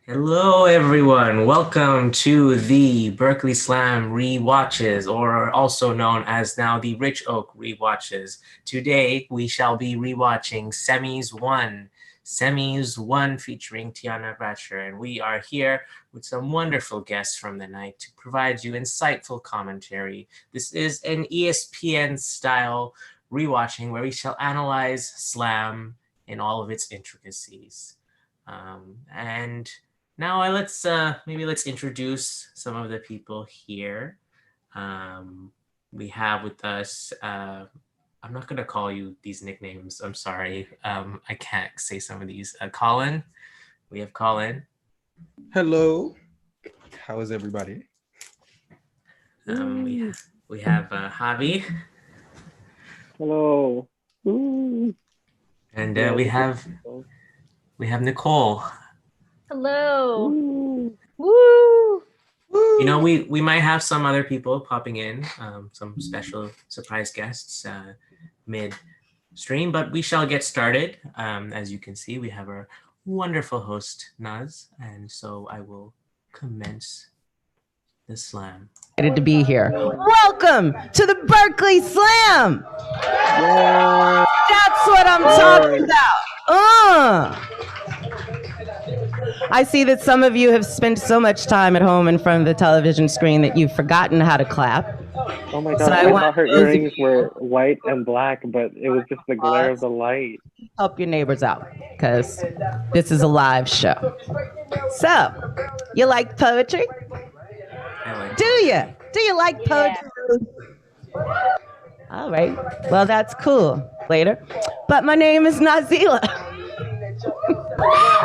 Hello, everyone. Welcome to the Berkeley Slam REWATCHES, or also known as now the Rich Oak REWATCHES. Today, we shall be rewatching Semis 1 featuring Tianna Bratcher, and we are here with some wonderful guests from the night to provide you insightful commentary. This is an ESPN-style rewatching where we shall analyze Slam in all of its intricacies. And now let's introduce some of the people here. We have with us. I'm not gonna call you these nicknames. I'm sorry. I can't say some of these. Colin. We have Colin. Hello. How is everybody? We have Javi. Hello. And we have Nicole. Hello. Woo. You know, we might have some other people popping in, some special surprise guests mid-stream, but we shall get started. As you can see, we have our wonderful host, Naz, and so I will commence the slam. Excited to be here. Welcome to the Berkeley Slam. Yeah. That's what I'm talking about. I see that some of you have spent so much time at home in front of the television screen that you've forgotten how to clap. Oh my God, I thought her earrings were white and black, but it was just the glare of the light. Help your neighbors out, because this is a live show. So, you like poetry? Do you? Do you like poetry? Yeah. All right. Well, that's cool. Later. But my name is Nazila.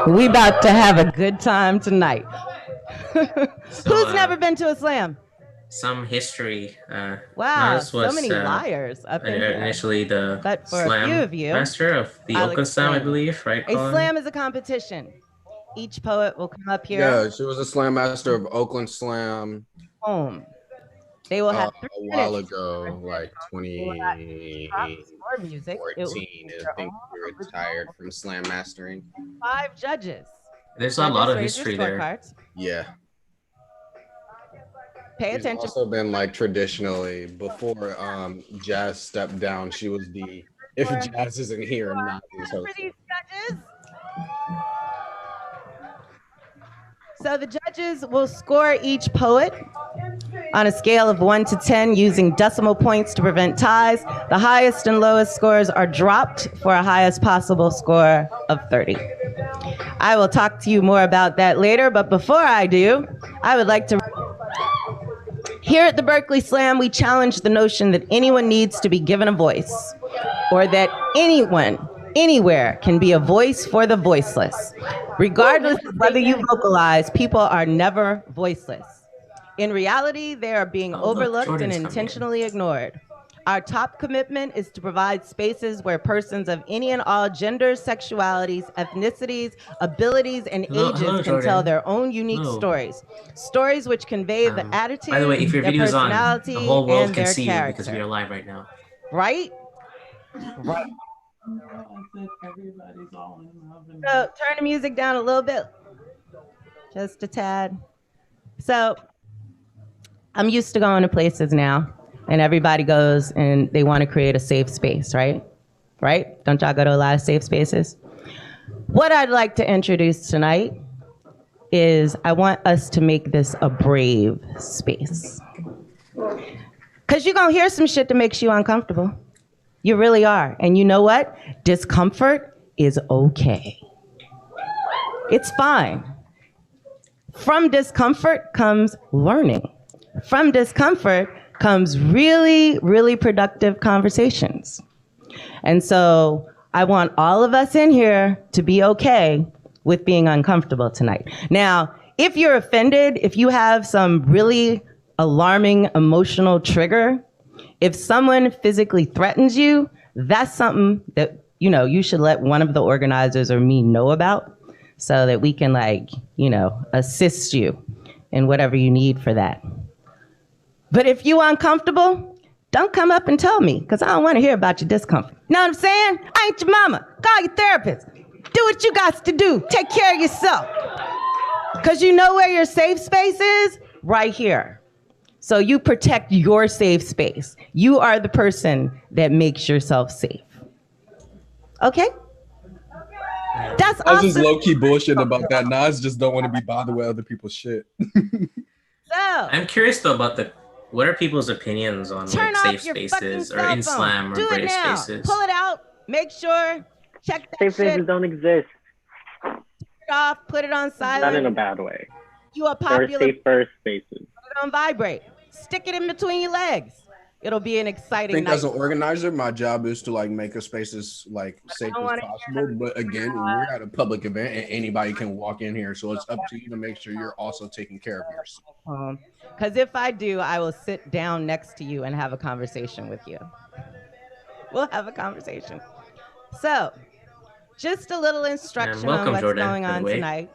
We about to have a good time tonight. Who's never been to a slam? Some history. Wow, Naz was, so many liars up in here. Initially the But for slam a few of you, master of the Oakland Slam, I believe, right, Colin? A slam is a competition. Each poet will come up here. Yeah, she was a slam master of Oakland Slam. Home. They will have a while ago, like 2014, I think we retired from slam mastering. 5 judges. There's a lot of history there. Yeah. Pay She's attention. also been like traditionally before Jazz stepped down. She was the if Jazz isn't here, I'm not these hosts. So the judges will score each poet on a scale of 1 to 10 using decimal points to prevent ties. The highest and lowest scores are dropped for a highest possible score of 30. I will talk to you more about that later, but before I do, I would like to... Here at the Berkeley Slam, we challenge the notion that anyone needs to be given a voice, or that anyone, anywhere can be a voice for the voiceless. Regardless of whether you vocalize, people are never voiceless. In reality, they are being overlooked and intentionally ignored. Our top commitment is to provide spaces where persons of any and all genders, sexualities, ethnicities, abilities, and ages can tell their own unique stories. Stories which convey the attitude, by the way, if your their video's on, personality, the whole world and can their see character. you because we are live right now. Right? Right. So turn the music down a little bit, just a tad. So I'm used to going to places now, and everybody goes and they want to create a safe space, right? Right? Don't y'all go to a lot of safe spaces? What I'd like to introduce tonight is I want us to make this a brave space. Because you're going to hear some shit that makes you uncomfortable. You really are. And you know what? Discomfort is okay. It's fine. From discomfort comes learning. From discomfort comes really, really productive conversations. And so I want all of us in here to be okay with being uncomfortable tonight. Now, if you're offended, if you have some really alarming emotional trigger, if someone physically threatens you, that's something that, you know, you should let one of the organizers or me know about so that we can, like, you know, assist you in whatever you need for that. But if you're uncomfortable, don't come up and tell me, because I don't want to hear about your discomfort. Know what I'm saying? I ain't your mama. Call your therapist. Do what you got to do. Take care of yourself. Because you know where your safe space is? Right here. So you protect your safe space. You are the person that makes yourself safe. Okay? That's I was just awesome. low-key bullshitting about that. Nas just don't want to be bothered with other people's shit. So, I'm curious though about what are people's opinions on turn like off safe your spaces fucking or in cell slam phone. or Do it British now. spaces? Pull it out. Make sure. Check that Safe shit spaces don't exist. off. Put it on silent. Not in a bad way. You are There are popular. safer spaces. Put it on vibrate. Stick it in between your legs. It'll be an I exciting think night. as an organizer, my job is to like make a space as like safe as possible. But again, we're at a public event and anybody can walk in here. So it's up to you to make sure you're also taking care of yourself. Because if I do, I will sit down next to you and have a conversation with you. We'll have a conversation. So, just a little instruction welcome, on what's Jordan, going by the on way. tonight.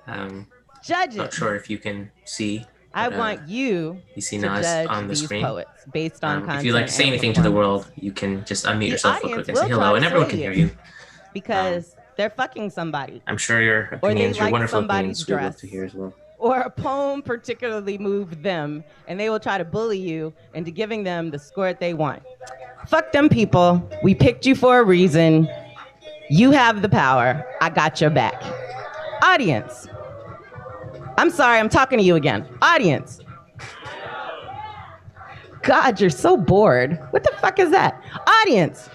Judges. Not sure if you can see. I want you to judge on the these screen. poets based on content. If you like to say anything to the world, you can just unmute yourself real quick and say hello, and everyone can hear you. Because they're fucking somebody. I'm sure your opinions, your wonderful opinions, we love to hear as well. Or a poem particularly moved them, and they will try to bully you into giving them the score that they want. Fuck them people. We picked you for a reason. You have the power. I got your back. Audience. I'm sorry, I'm talking to you again. Audience. God, you're so bored. What the fuck is that? Audience.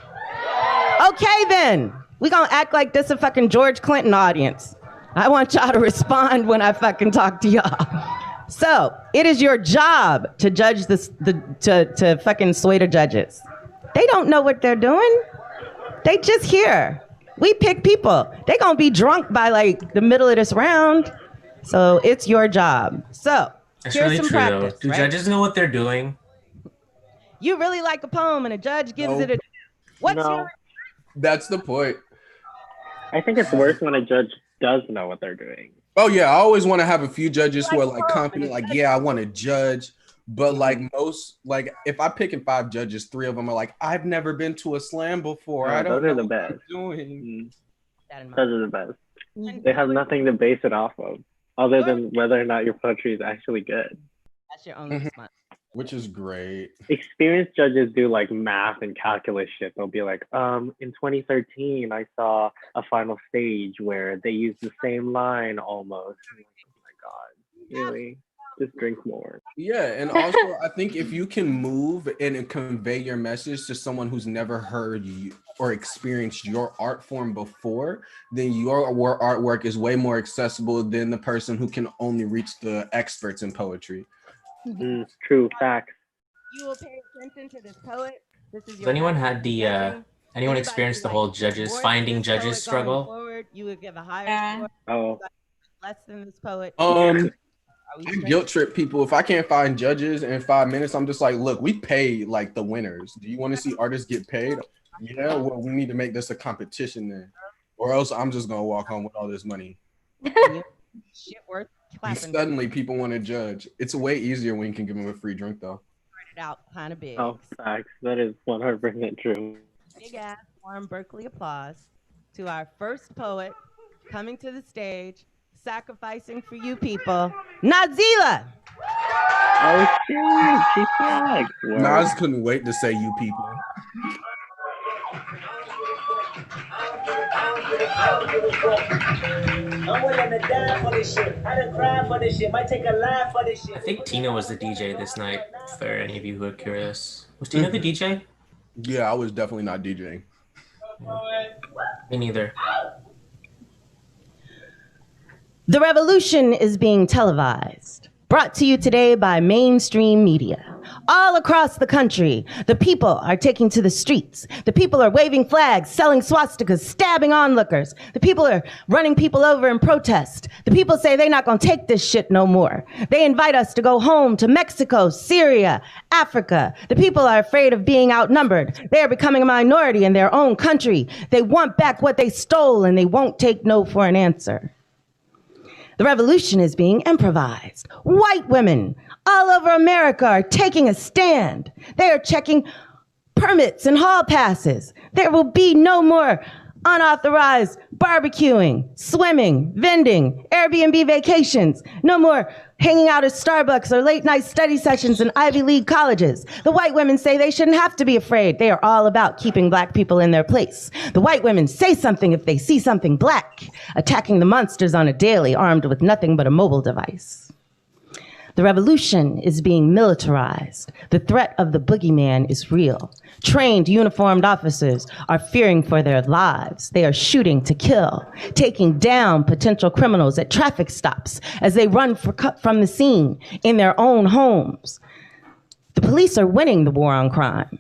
Okay, then. We gonna act like this a fucking George Clinton audience. I want y'all to respond when I fucking talk to y'all. So, it is your job to judge this, to fucking sway the judges. They don't know what they're doing. They just here. We pick people. They gonna be drunk by like the middle of this round. So, it's your job. So, That's here's really some true, practice. though. Do right? judges know what they're doing? You really like a poem and a judge gives it a... What's your... That's the point. I think it's worse when a judge does know what they're doing. Oh yeah, I always want to have a few judges who are like confident, like, yeah, I want to judge. But like most, like if I pick in 5 judges, 3 of them are like, I've never been to a slam before. I don't those know are the what best. they're doing. Those are the best. They have nothing to base it off of, other than whether or not your poetry is actually good. That's your only response. Which is great. Experienced judges do like math and calculus shit. They'll be like, in 2013, I saw a final stage where they used the same line almost. I'm like, oh my God, really? Just drink more. Yeah, and also I think if you can move and convey your message to someone who's never heard you or experienced your art form before, then your artwork is way more accessible than the person who can only reach the experts in poetry. True facts. You will pay attention to this poet. This is Has anyone had anyone experienced the whole finding judges struggle? Forward, you would give a higher score. Less than this poet. I guilt trip people. If I can't find judges in 5 minutes, I'm just like, look, we pay like the winners. Do you want to see artists get paid? Yeah, well, we need to make this a competition then. Or else I'm just gonna walk home with all this money. Shit worth And clapping. suddenly people want to judge. It's way easier when you can give them a free drink though. Started out kind of big. Oh, facts. That is 100% true. Big ass warm Berkeley applause to our first poet coming to the stage, sacrificing for you people, Nazila. Oh shit, she's back. Nas couldn't wait to say you people. I'm willing to die for this shit. I done cried for this shit. Might take a life for this shit. I think Tina was the DJ this night, for any of you who are curious. Was Tina the DJ? Yeah, I was definitely not DJing. Me neither. The revolution is being televised, brought to you today by mainstream media. All across the country, the people are taking to the streets. The people are waving flags, selling swastikas, stabbing onlookers. The people are running people over in protest. The people say they're not gonna take this shit no more. They invite us to go home to Mexico, Syria, Africa. The people are afraid of being outnumbered. They are becoming a minority in their own country. They want back what they stole and they won't take no for an answer. The revolution is being improvised. White women all over America are taking a stand. They are checking permits and hall passes. There will be no more unauthorized barbecuing, swimming, vending, Airbnb vacations. No more hanging out at Starbucks or late night study sessions in Ivy League colleges. The white women say they shouldn't have to be afraid. They are all about keeping black people in their place. The white women say something if they see something black, attacking the monsters on a daily, armed with nothing but a mobile device. The revolution is being militarized. The threat of the boogeyman is real. Trained, uniformed officers are fearing for their lives. They are shooting to kill, taking down potential criminals at traffic stops as they run from the scene in their own homes. The police are winning the war on crime.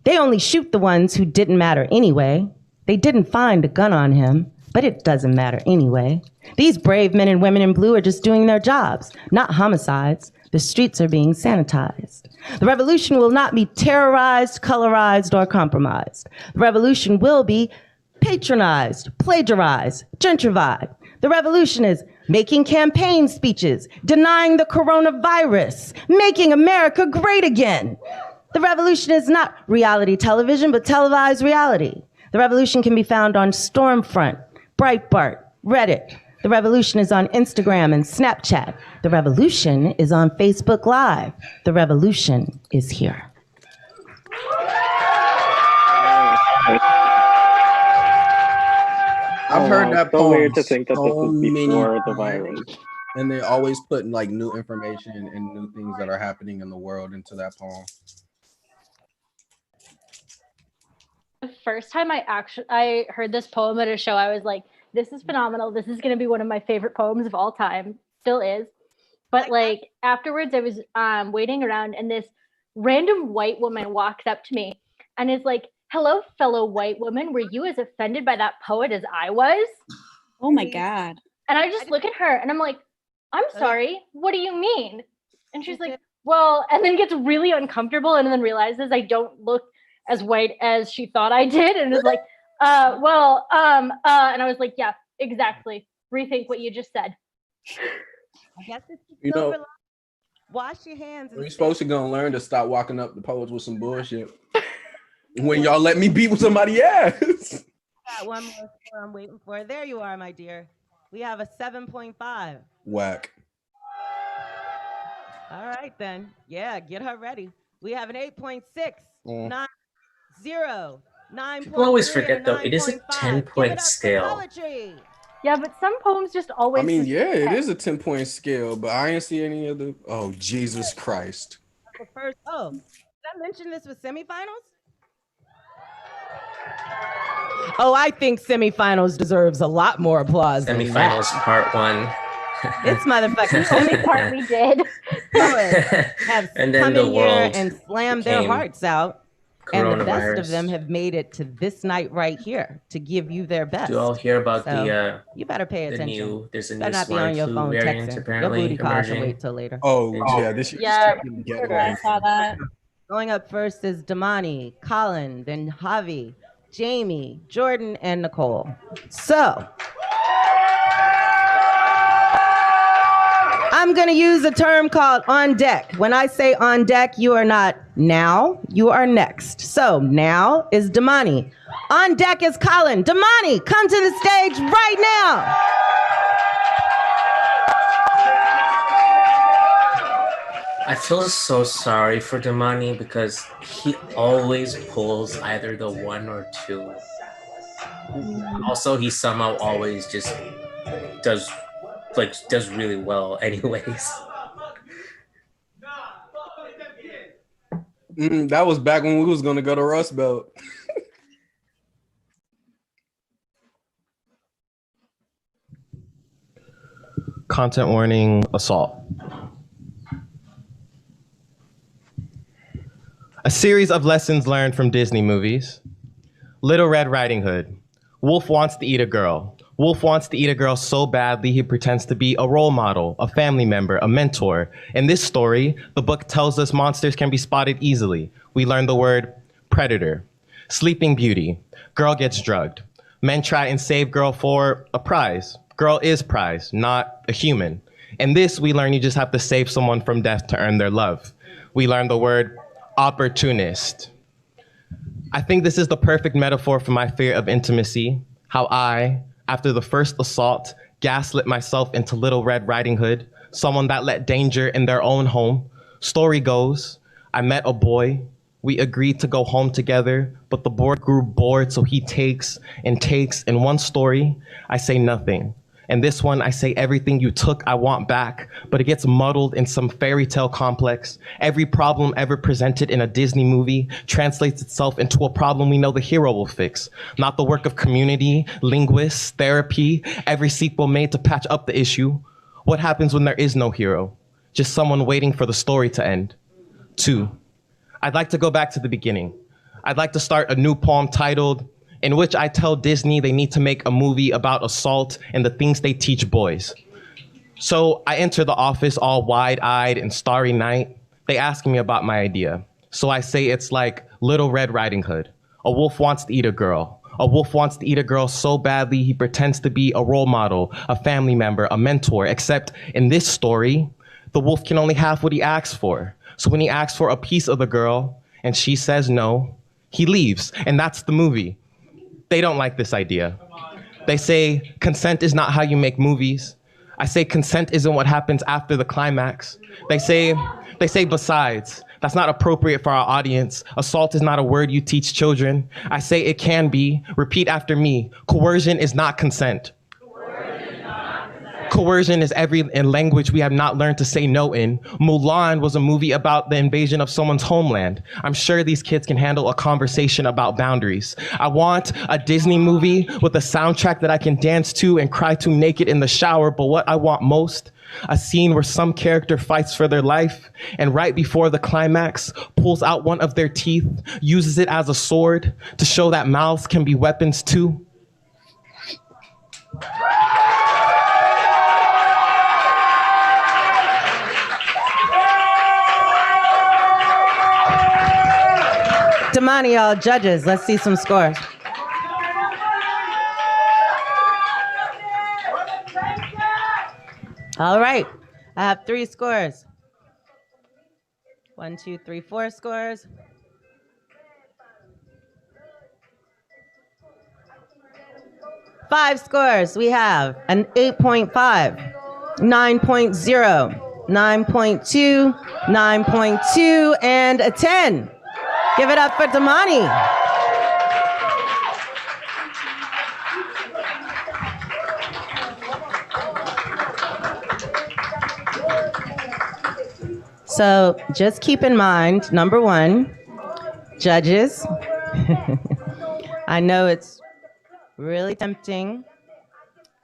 They only shoot the ones who didn't matter anyway. They didn't find a gun on him, but it doesn't matter anyway. These brave men and women in blue are just doing their jobs, not homicides. The streets are being sanitized. The revolution will not be terrorized, colorized, or compromised. The revolution will be patronized, plagiarized, gentrified. The revolution is making campaign speeches, denying the coronavirus, making America great again. The revolution is not reality television, but televised reality. The revolution can be found on Stormfront, Breitbart, Reddit. The revolution is on Instagram and Snapchat. The revolution is on Facebook Live. The revolution is here. I've heard that so poem weird to think that this so was many before the times, virus. and they always put like new information and new things that are happening in the world into that poem. The first time I heard this poem at a show, I was like, this is phenomenal. This is going to be one of my favorite poems of all time. Still is. But like afterwards, I was waiting around and this random white woman walks up to me and is like, hello, fellow white woman. Were you as offended by that poet as I was? Oh my God. And I just look at her and I'm like, I'm sorry. What do you mean? And she's like, well, and then gets really uncomfortable and then realizes I don't look as white as she thought I did. And is like, and I was like, yeah, exactly. Rethink what you just said. I guess it's You know, wash your hands. we're supposed to gonna learn to stop walking up the poets with some bullshit. When y'all let me beat with somebody else. Got one more score I'm waiting for. There you are, my dear. We have a 7.5. Whack. All right, then. Yeah, get her ready. We have an 8.6, 9, 0, 9. People always forget, though, it is a 10-point scale. Yeah, but some poems just always. I mean, yeah, it is a 10-point scale, but I didn't see any of the. Oh, Jesus Christ. The first, did I mention this was semifinals? Oh, I think semifinals deserves a lot more applause. Semifinals part 1. It's motherfucking only part we did. Have and then come the in here world and slammed their hearts out. And the best coronavirus. of them have made it to this night right here to give you their best. Do you all hear about So, you better pay the attention. there's a Better new not be on swine your flu phone variant texting. Your apparently booty call should emerging? wait till later. Oh, yeah, this Yeah, get I saw that. Going up first is Damani, Colin, then Javi, Jamie, Jordan, and Nicole. So, I'm going to use a term called on deck. When I say on deck, you are not now, you are next. So now is Damani. On deck is Colin. Damani, come to the stage right now. I feel so sorry for Damani because he always pulls either the 1 or 2. Also, he somehow always just does really well anyways. That was back when we was gonna go to Rust Belt. Content warning, assault. A series of lessons learned from Disney movies. Little Red Riding Hood. Wolf wants to eat a girl. Wolf wants to eat a girl so badly he pretends to be a role model, a family member, a mentor. In this story, the book tells us monsters can be spotted easily. We learn the word predator. Sleeping Beauty. Girl gets drugged. Men try and save girl for a prize. Girl is prize, not a human. In this, we learn you just have to save someone from death to earn their love. We learn the word opportunist. I think this is the perfect metaphor for my fear of intimacy. How I, after the first assault, gaslit myself into Little Red Riding Hood, someone that let danger in their own home. Story goes, I met a boy. We agreed to go home together, but the boy grew bored, so he takes and takes. In one story, I say nothing. In this one, I say everything you took, I want back, but it gets muddled in some fairy tale complex. Every problem ever presented in a Disney movie translates itself into a problem we know the hero will fix. Not the work of community, linguists, therapy, every sequel made to patch up the issue. What happens when there is no hero? Just someone waiting for the story to end. 2. I'd like to go back to the beginning. I'd like to start a new poem titled, in which I tell Disney they need to make a movie about assault and the things they teach boys. So I enter the office all wide-eyed and starry night. They ask me about my idea. So I say it's like Little Red Riding Hood. A wolf wants to eat a girl. A wolf wants to eat a girl so badly he pretends to be a role model, a family member, a mentor, except in this story, the wolf can only have what he asks for. So when he asks for a piece of the girl and she says no, he leaves, and that's the movie. They don't like this idea. They say consent is not how you make movies. I say consent isn't what happens after the climax. They say besides, that's not appropriate for our audience. Assault is not a word you teach children. I say it can be. Repeat after me. Coercion is not consent. Coercion is every language we have not learned to say no in. Mulan was a movie about the invasion of someone's homeland. I'm sure these kids can handle a conversation about boundaries. I want a Disney movie with a soundtrack that I can dance to and cry to naked in the shower, but what I want most, a scene where some character fights for their life and right before the climax pulls out one of their teeth, uses it as a sword to show that mouths can be weapons too. Damani, y'all judges, let's see some scores. All right, I have 3 scores. 1, 2, 3, 4 scores. 5 scores. We have an 8.5, 9.0, 9.2, 9.2, and a 10. Give it up for Damani. So just keep in mind, number 1, judges. I know it's really tempting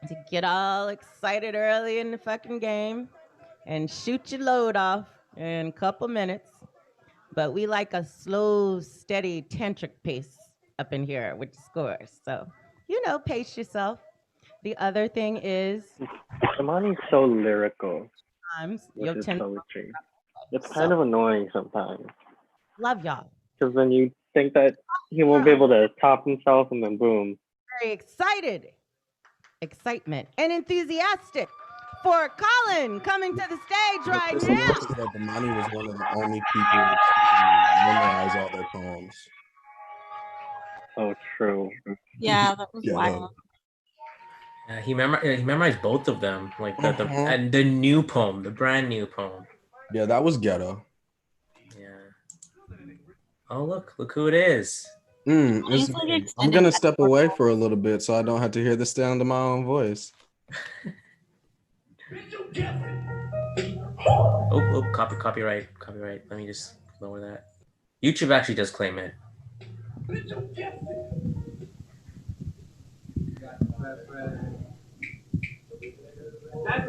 to get all excited early in the fucking game and shoot your load off in a couple minutes. But we like a slow, steady, tantric pace up in here with the scores. So, pace yourself. The other thing is... Damani's so lyrical. You'll tend poetry. It's kind of annoying sometimes. Love y'all. Because then you think that he won't be able to top himself, and then boom. Very excited. Excitement and enthusiastic for Colin coming to the stage right now. Damani was one of the only people to memorize all their poems. Oh, true. Yeah, that was wild. He memorized both of them, like and the new poem, the brand new poem. Yeah, that was ghetto. Yeah. Oh, look who it is. I'm gonna step away for a little bit so I don't have to hear the sound of my own voice. Oh, copyright. Let me just lower that. YouTube actually does claim it. That's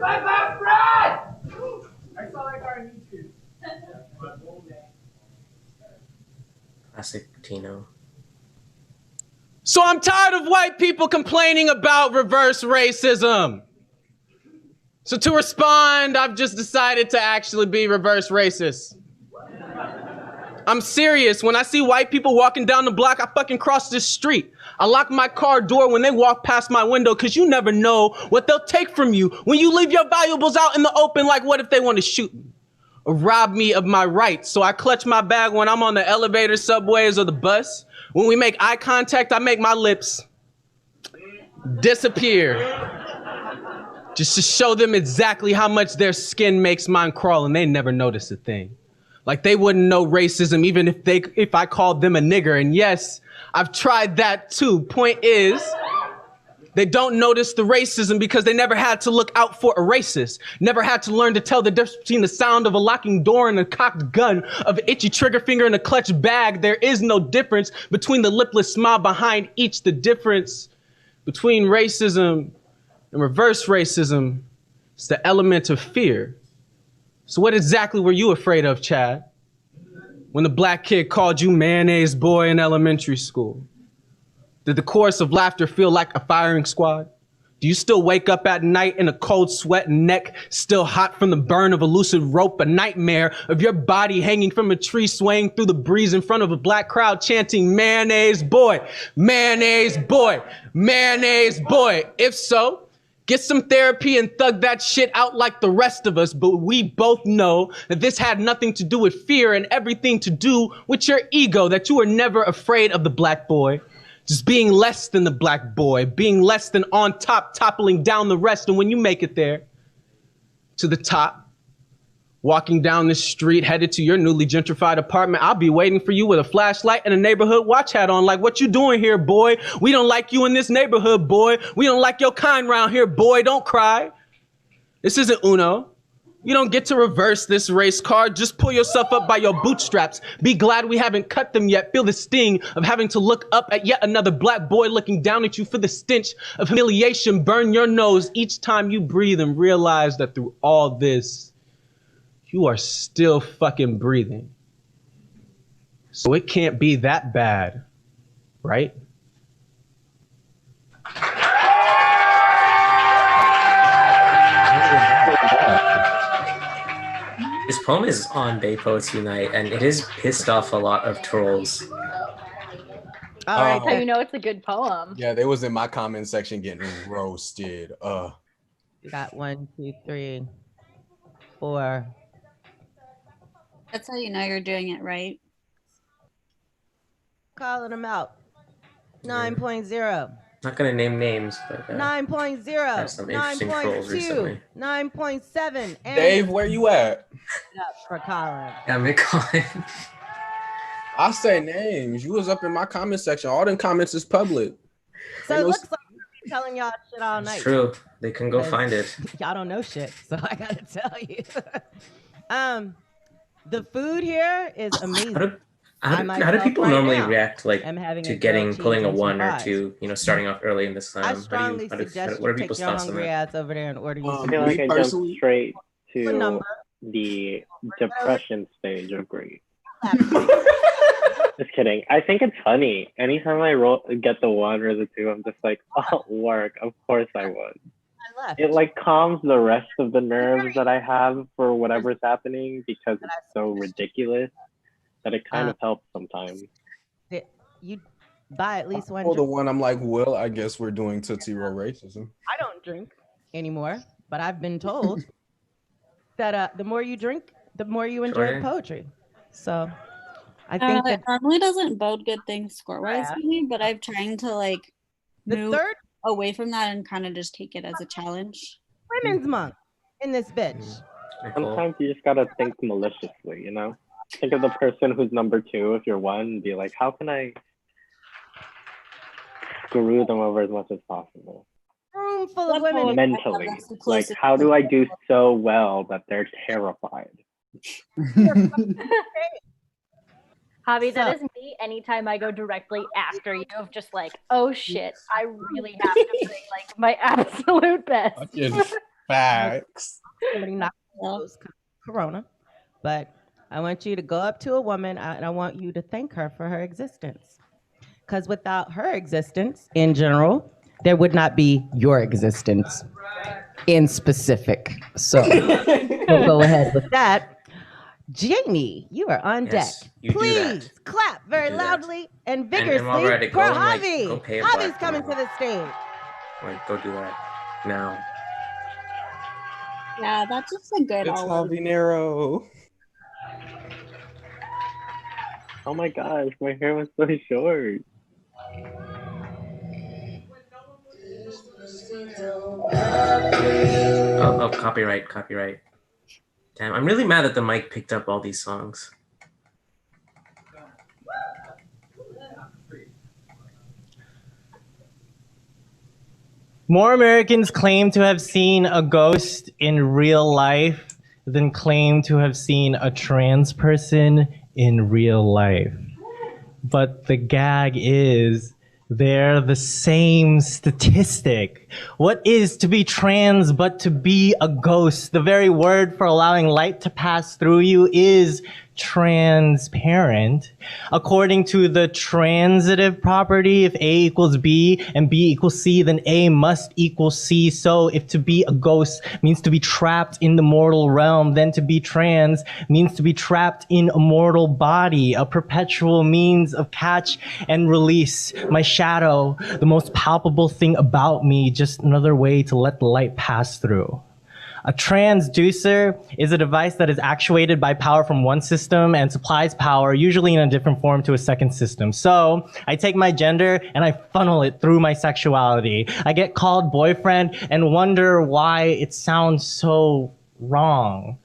my best friend! I saw that guy on YouTube. Classic Tino. So I'm tired of white people complaining about reverse racism. So to respond, I've just decided to actually be reverse racist. I'm serious. When I see white people walking down the block, I fucking cross this street. I lock my car door when they walk past my window because you never know what they'll take from you when you leave your valuables out in the open. Like, what if they want to shoot me or rob me of my rights? So I clutch my bag when I'm on the elevator, subways, or the bus. When we make eye contact, I make my lips disappear. Just to show them exactly how much their skin makes mine crawl, and they never notice a thing. Like they wouldn't know racism even if I called them a nigger. And yes, I've tried that too. Point is, they don't notice the racism because they never had to look out for a racist. Never had to learn to tell the difference between the sound of a locking door and a cocked gun, of an itchy trigger finger and a clutch bag. There is no difference between the lipless smile behind each. The difference between racism and reverse racism is the element of fear. So what exactly were you afraid of, Chad, when the black kid called you mayonnaise boy in elementary school? Did the chorus of laughter feel like a firing squad? Do you still wake up at night in a cold sweat and neck still hot from the burn of a lucid rope, a nightmare of your body hanging from a tree swaying through the breeze in front of a black crowd chanting mayonnaise boy, mayonnaise boy, mayonnaise boy? If so, get some therapy and thug that shit out like the rest of us, but we both know that this had nothing to do with fear and everything to do with your ego, that you were never afraid of the black boy. Just being less than the black boy, being less than on top, toppling down the rest. And when you make it there, to the top, walking down the street, headed to your newly gentrified apartment, I'll be waiting for you with a flashlight and a neighborhood watch hat on. Like, what you doing here, boy? We don't like you in this neighborhood, boy. We don't like your kind around here, boy. Don't cry. This isn't Uno. You don't get to reverse this race card. Just pull yourself up by your bootstraps. Be glad we haven't cut them yet. Feel the sting of having to look up at yet another black boy looking down at you. For the stench of humiliation burn your nose each time you breathe, and realize that through all this, you are still fucking breathing. So it can't be that bad, right? This poem is on Bay Poetry Night, and it has pissed off a lot of trolls. All right, so you know it's a good poem. Yeah, they was in my comment section getting roasted. You got 1, 2, 3, 4. That's how you know you're doing it right. Calling them out. 9.0. Not gonna name names, but 9.0. some interesting trolls recently. 9.7. And Dave, where you at? Up for Colin. Yeah, Colin. I say names. You was up in my comment section. All them comments is public. So it looks like we're telling y'all shit all night. It's true. They can go find it. Y'all don't know shit, so I gotta tell you. The food here is amazing. How do people normally react, like, to pulling a 1 or 2, starting off early in this time? I strongly suggest you take your hungry ass over there and order you some. I feel like I jumped straight to the depression stage of grief. Just kidding. I think it's funny. Anytime I get the 1 or the 2, I'm just like, oh, work. Of course I would. It like calms the rest of the nerves that I have for whatever's happening, because it's so ridiculous that it kind of helps sometimes. You buy at least one. For the one, I'm like, well, I guess we're doing Tootsie Roll racism. I don't drink anymore, but I've been told that the more you drink, the more you enjoy poetry. So I think that it normally doesn't bode good things score-wise for me, but I'm trying to move away from that and kind of just take it as a challenge. Women's Month in this bitch. Sometimes you just gotta think maliciously, Think of the person who's number 2 if you're 1, and be like, how can I screw them over as much as possible? Room full of women. Mentally. Like, how do I do so well that they're terrified? Javi, that is me anytime I go directly after you, of just like, oh shit, I really have to say like my absolute best. Facts. Not Corona, but I want you to go up to a woman and I want you to thank her for her existence. Because without her existence in general, there would not be your existence in specific. So we'll go ahead with that. Jamie, you are on deck. Please clap very loudly and vigorously for Javi. Javi's coming to the stage. Wait, go do that now. Yeah, that's just a good. It's Javi Nero. Oh my gosh, my hair was so short. Copyright, copyright. Damn, I'm really mad that the mic picked up all these songs. More Americans claim to have seen a ghost in real life than claim to have seen a trans person in real life. But the gag is, they're the same statistic. What is to be trans but to be a ghost? The very word for allowing light to pass through you is transparent. According to the transitive property, if A equals B and B equals C, then A must equal C. So if to be a ghost means to be trapped in the mortal realm, then to be trans means to be trapped in a mortal body, a perpetual means of catch and release. My shadow, the most palpable thing about me, just another way to let the light pass through. A transducer is a device that is actuated by power from one system and supplies power, usually in a different form, to a second system. So I take my gender and I funnel it through my sexuality. I get called boyfriend and wonder why it sounds so wrong.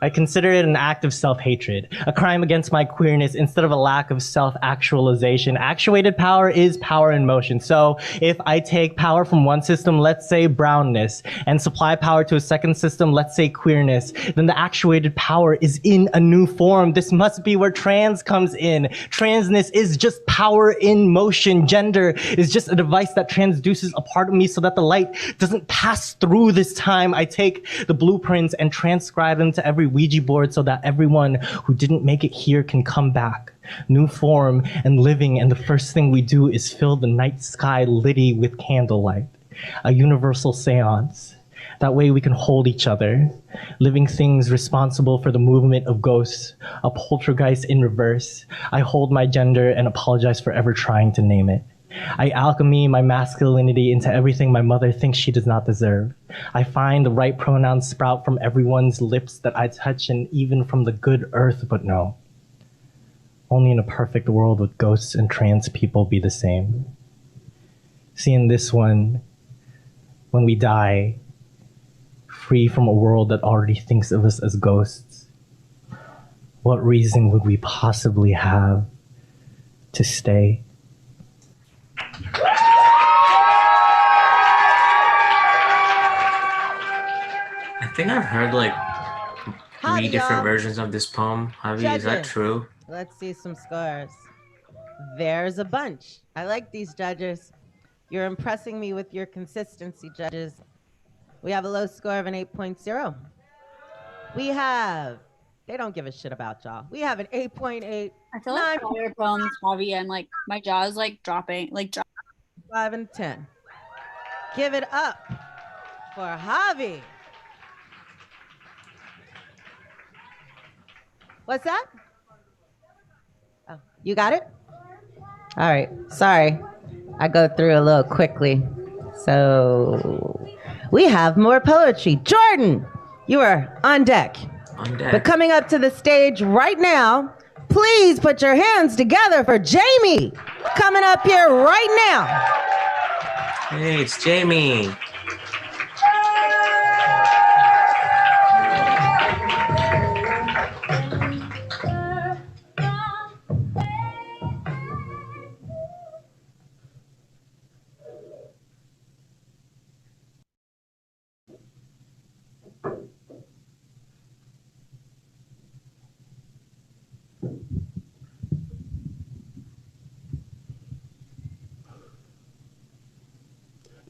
I consider it an act of self-hatred, a crime against my queerness instead of a lack of self-actualization. Actuated power is power in motion. So if I take power from one system, let's say brownness, and supply power to a second system, let's say queerness, then the actuated power is in a new form. This must be where trans comes in. Transness is just power in motion. Gender is just a device that transduces a part of me so that the light doesn't pass through this time. I take the blueprints and transcribe them to every Ouija board so that everyone who didn't make it here can come back. New form and living, and the first thing we do is fill the night sky litty with candlelight. A universal seance. That way we can hold each other. Living things responsible for the movement of ghosts. A poltergeist in reverse. I hold my gender and apologize for ever trying to name it. I alchemy my masculinity into everything my mother thinks she does not deserve. I find the right pronouns sprout from everyone's lips that I touch, and even from the good earth, but no. Only in a perfect world would ghosts and trans people be the same. See, in this one, when we die, free from a world that already thinks of us as ghosts, what reason would we possibly have to stay? I think I've heard like 3 different versions of this poem. Javi, is that true? Let's see some scores. There's a bunch. I like these judges. You're impressing me with your consistency, judges. We have a low score of an 8.0. We have, they don't give a shit about y'all. We have an 8.8. I feel like fire poems, Javi, and like my jaw is like dropping, 5 and 10. Give it up for Javi. What's that? Oh, you got it? All right. Sorry. I go through a little quickly. So we have more poetry. Jordan, you are on deck. On deck. But coming up to the stage right now, please put your hands together for Jamie. Coming up here right now. Hey, it's Jamie.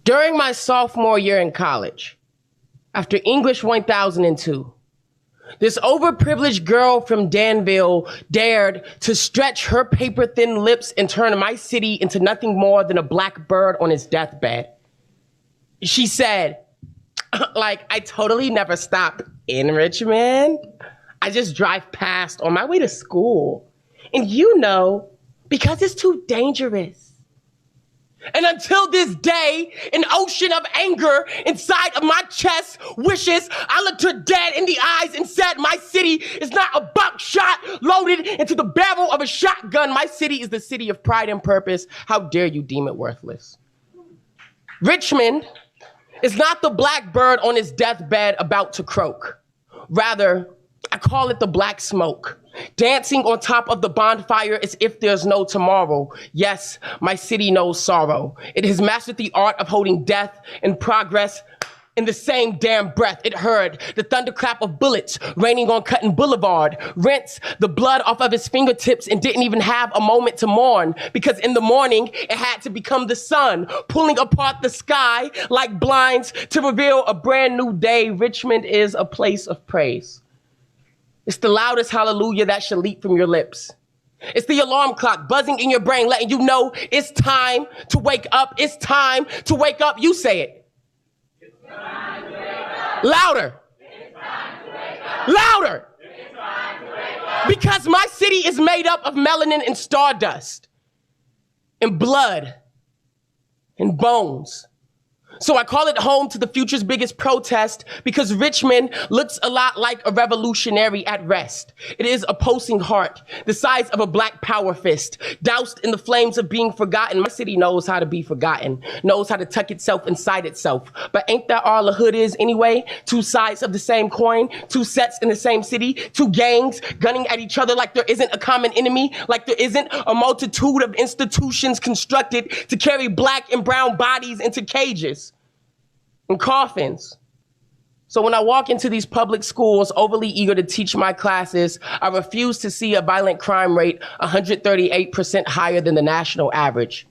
During my sophomore year in college, after English 1002, this overprivileged girl from Danville dared to stretch her paper-thin lips and turn my city into nothing more than a black bird on its deathbed. She said, I totally never stop in Richmond. I just drive past on my way to school. And because it's too dangerous. And until this day, an ocean of anger inside of my chest wishes I looked her dead in the eyes and said, my city is not a buckshot loaded into the barrel of a shotgun. My city is the city of pride and purpose. How dare you deem it worthless? Richmond It's not the black bird on his deathbed about to croak. Rather, I call it the black smoke, dancing on top of the bonfire as if there's no tomorrow. Yes, my city knows sorrow. It has mastered the art of holding death and progress in the same damn breath. It heard the thunderclap of bullets raining on Cutting Boulevard, rinsed the blood off of his fingertips and didn't even have a moment to mourn, because in the morning it had to become the sun, pulling apart the sky like blinds to reveal a brand new day. Richmond is a place of praise. It's the loudest hallelujah that should leap from your lips. It's the alarm clock buzzing in your brain, letting you know it's time to wake up. It's time to wake up. You say it. Louder. Louder. Because my city is made up of melanin and stardust and blood and bones. So I call it home to the future's biggest protest, because Richmond looks a lot like a revolutionary at rest. It is a pulsing heart, the size of a black power fist, doused in the flames of being forgotten. My city knows how to be forgotten, knows how to tuck itself inside itself. But ain't that all the hood is anyway? Two sides of the same coin, two sets in the same city, two gangs gunning at each other like there isn't a common enemy, like there isn't a multitude of institutions constructed to carry black and brown bodies into cages and coffins. So when I walk into these public schools, overly eager to teach my classes, I refuse to see a violent crime rate 138% higher than the national average.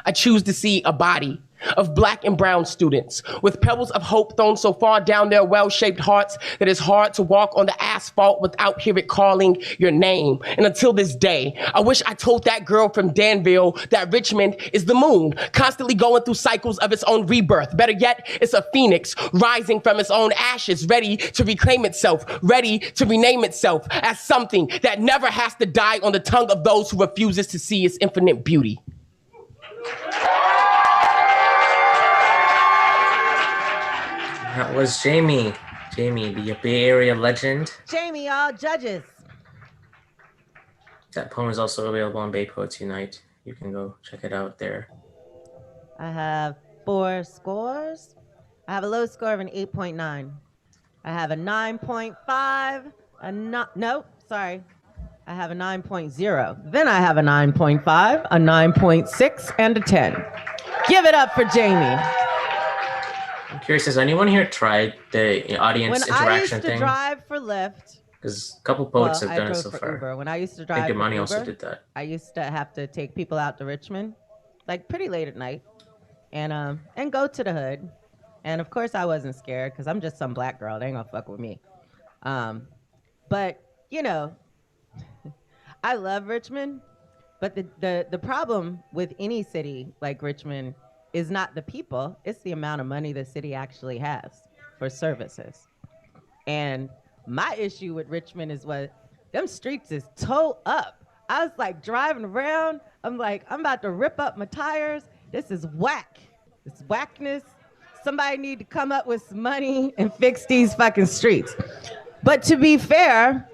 I choose to see a body of black and brown students with pebbles of hope thrown so far down their well-shaped hearts that it's hard to walk on the asphalt without hear it calling your name. And until this day, I wish I told that girl from Danville that Richmond is the moon, constantly going through cycles of its own rebirth. Better yet, it's a phoenix rising from its own ashes, ready to reclaim itself, ready to rename itself as something that never has to die on the tongue of those who refuses to see its infinite beauty. That was Jamie. Jamie, the Bay Area legend. Jamie, all judges. That poem is also available on Bay Poets Unite. You can go check it out there. I have 4 scores. I have a low score of an 8.9. I have a 9.5. I have a 9.0. Then I have a 9.5, a 9.6, and a 10. Give it up for Jamie. I'm curious, has anyone here tried the audience interaction thing? When I used to drive for Lyft, because a couple poets have done it so far. Uber. When I used to drive for Uber, also did that. I used to have to take people out to Richmond, like pretty late at night, and go to the hood. And of course, I wasn't scared because I'm just some black girl. They ain't gonna fuck with me. But you know, I love Richmond, but the problem with any city like Richmond is not the people, it's the amount of money the city actually has for services. And my issue with Richmond is what them streets is towed up. I was like driving around, I'm like, I'm about to rip up my tires. This is whack. It's whackness. Somebody need to come up with some money and fix these fucking streets. But to be fair,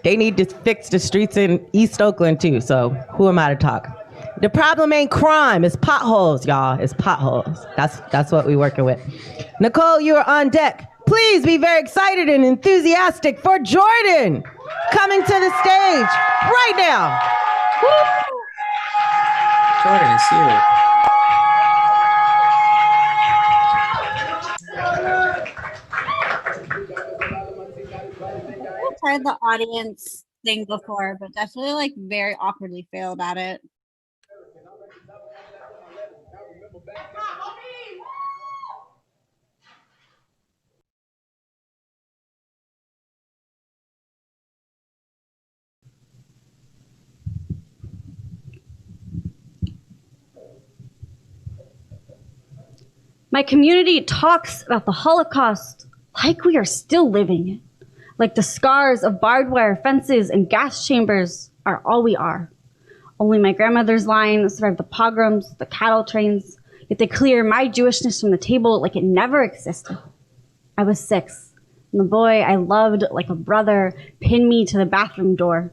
they need to fix the streets in East Oakland too, so who am I to talk? The problem ain't crime, it's potholes, y'all. It's potholes. That's what we're working with. Nicole, you are on deck. Please be very excited and enthusiastic for Jordan coming to the stage right now. Woo! Jordan, it's you. I've tried the audience thing before, but definitely like very awkwardly failed at it. My community talks about the Holocaust like we are still living it. Like the scars of barbed wire fences and gas chambers are all we are. Only my grandmother's line survived the pogroms, the cattle trains, yet they clear my Jewishness from the table like it never existed. I was 6, and the boy I loved like a brother pinned me to the bathroom door.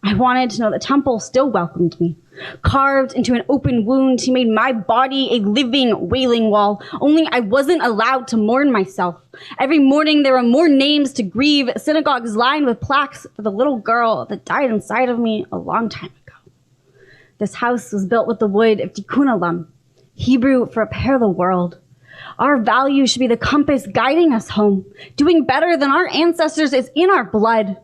I wanted to know the temple still welcomed me. Carved into an open wound, he made my body a living wailing wall. Only I wasn't allowed to mourn myself. Every morning there were more names to grieve, synagogues lined with plaques for the little girl that died inside of me a long time ago. This house was built with the wood of tikkun olam, Hebrew for repair the world. Our value should be the compass guiding us home. Doing better than our ancestors is in our blood.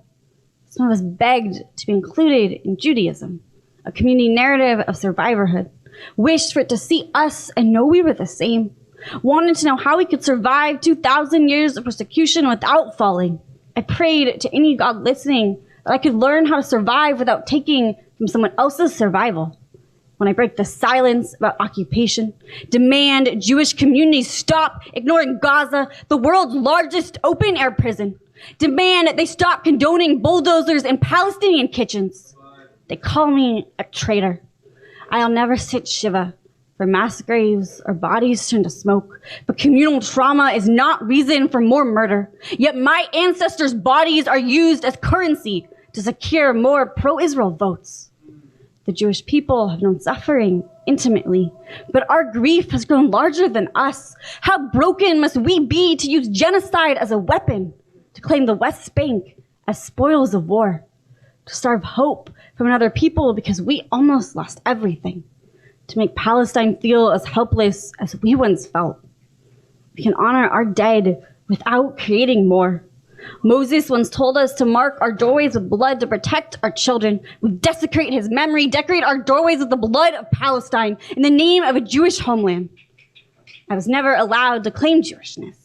Some of us begged to be included in Judaism, a community narrative of survivorhood, wished for it to see us and know we were the same, wanted to know how we could survive 2,000 years of persecution without falling. I prayed to any God listening that I could learn how to survive without taking from someone else's survival. When I break the silence about occupation, demand Jewish communities stop ignoring Gaza, the world's largest open-air prison. Demand they stop condoning bulldozers in Palestinian kitchens. They call me a traitor. I'll never sit Shiva for mass graves or bodies turned to smoke, but communal trauma is not reason for more murder. Yet my ancestors' bodies are used as currency to secure more pro-Israel votes. The Jewish people have known suffering intimately, but our grief has grown larger than us. How broken must we be to use genocide as a weapon, to claim the West Bank as spoils of war, to starve hope from another people because we almost lost everything, to make Palestine feel as helpless as we once felt. We can honor our dead without creating more. Moses once told us to mark our doorways with blood to protect our children. We desecrate his memory, decorate our doorways with the blood of Palestine in the name of a Jewish homeland. I was never allowed to claim Jewishness,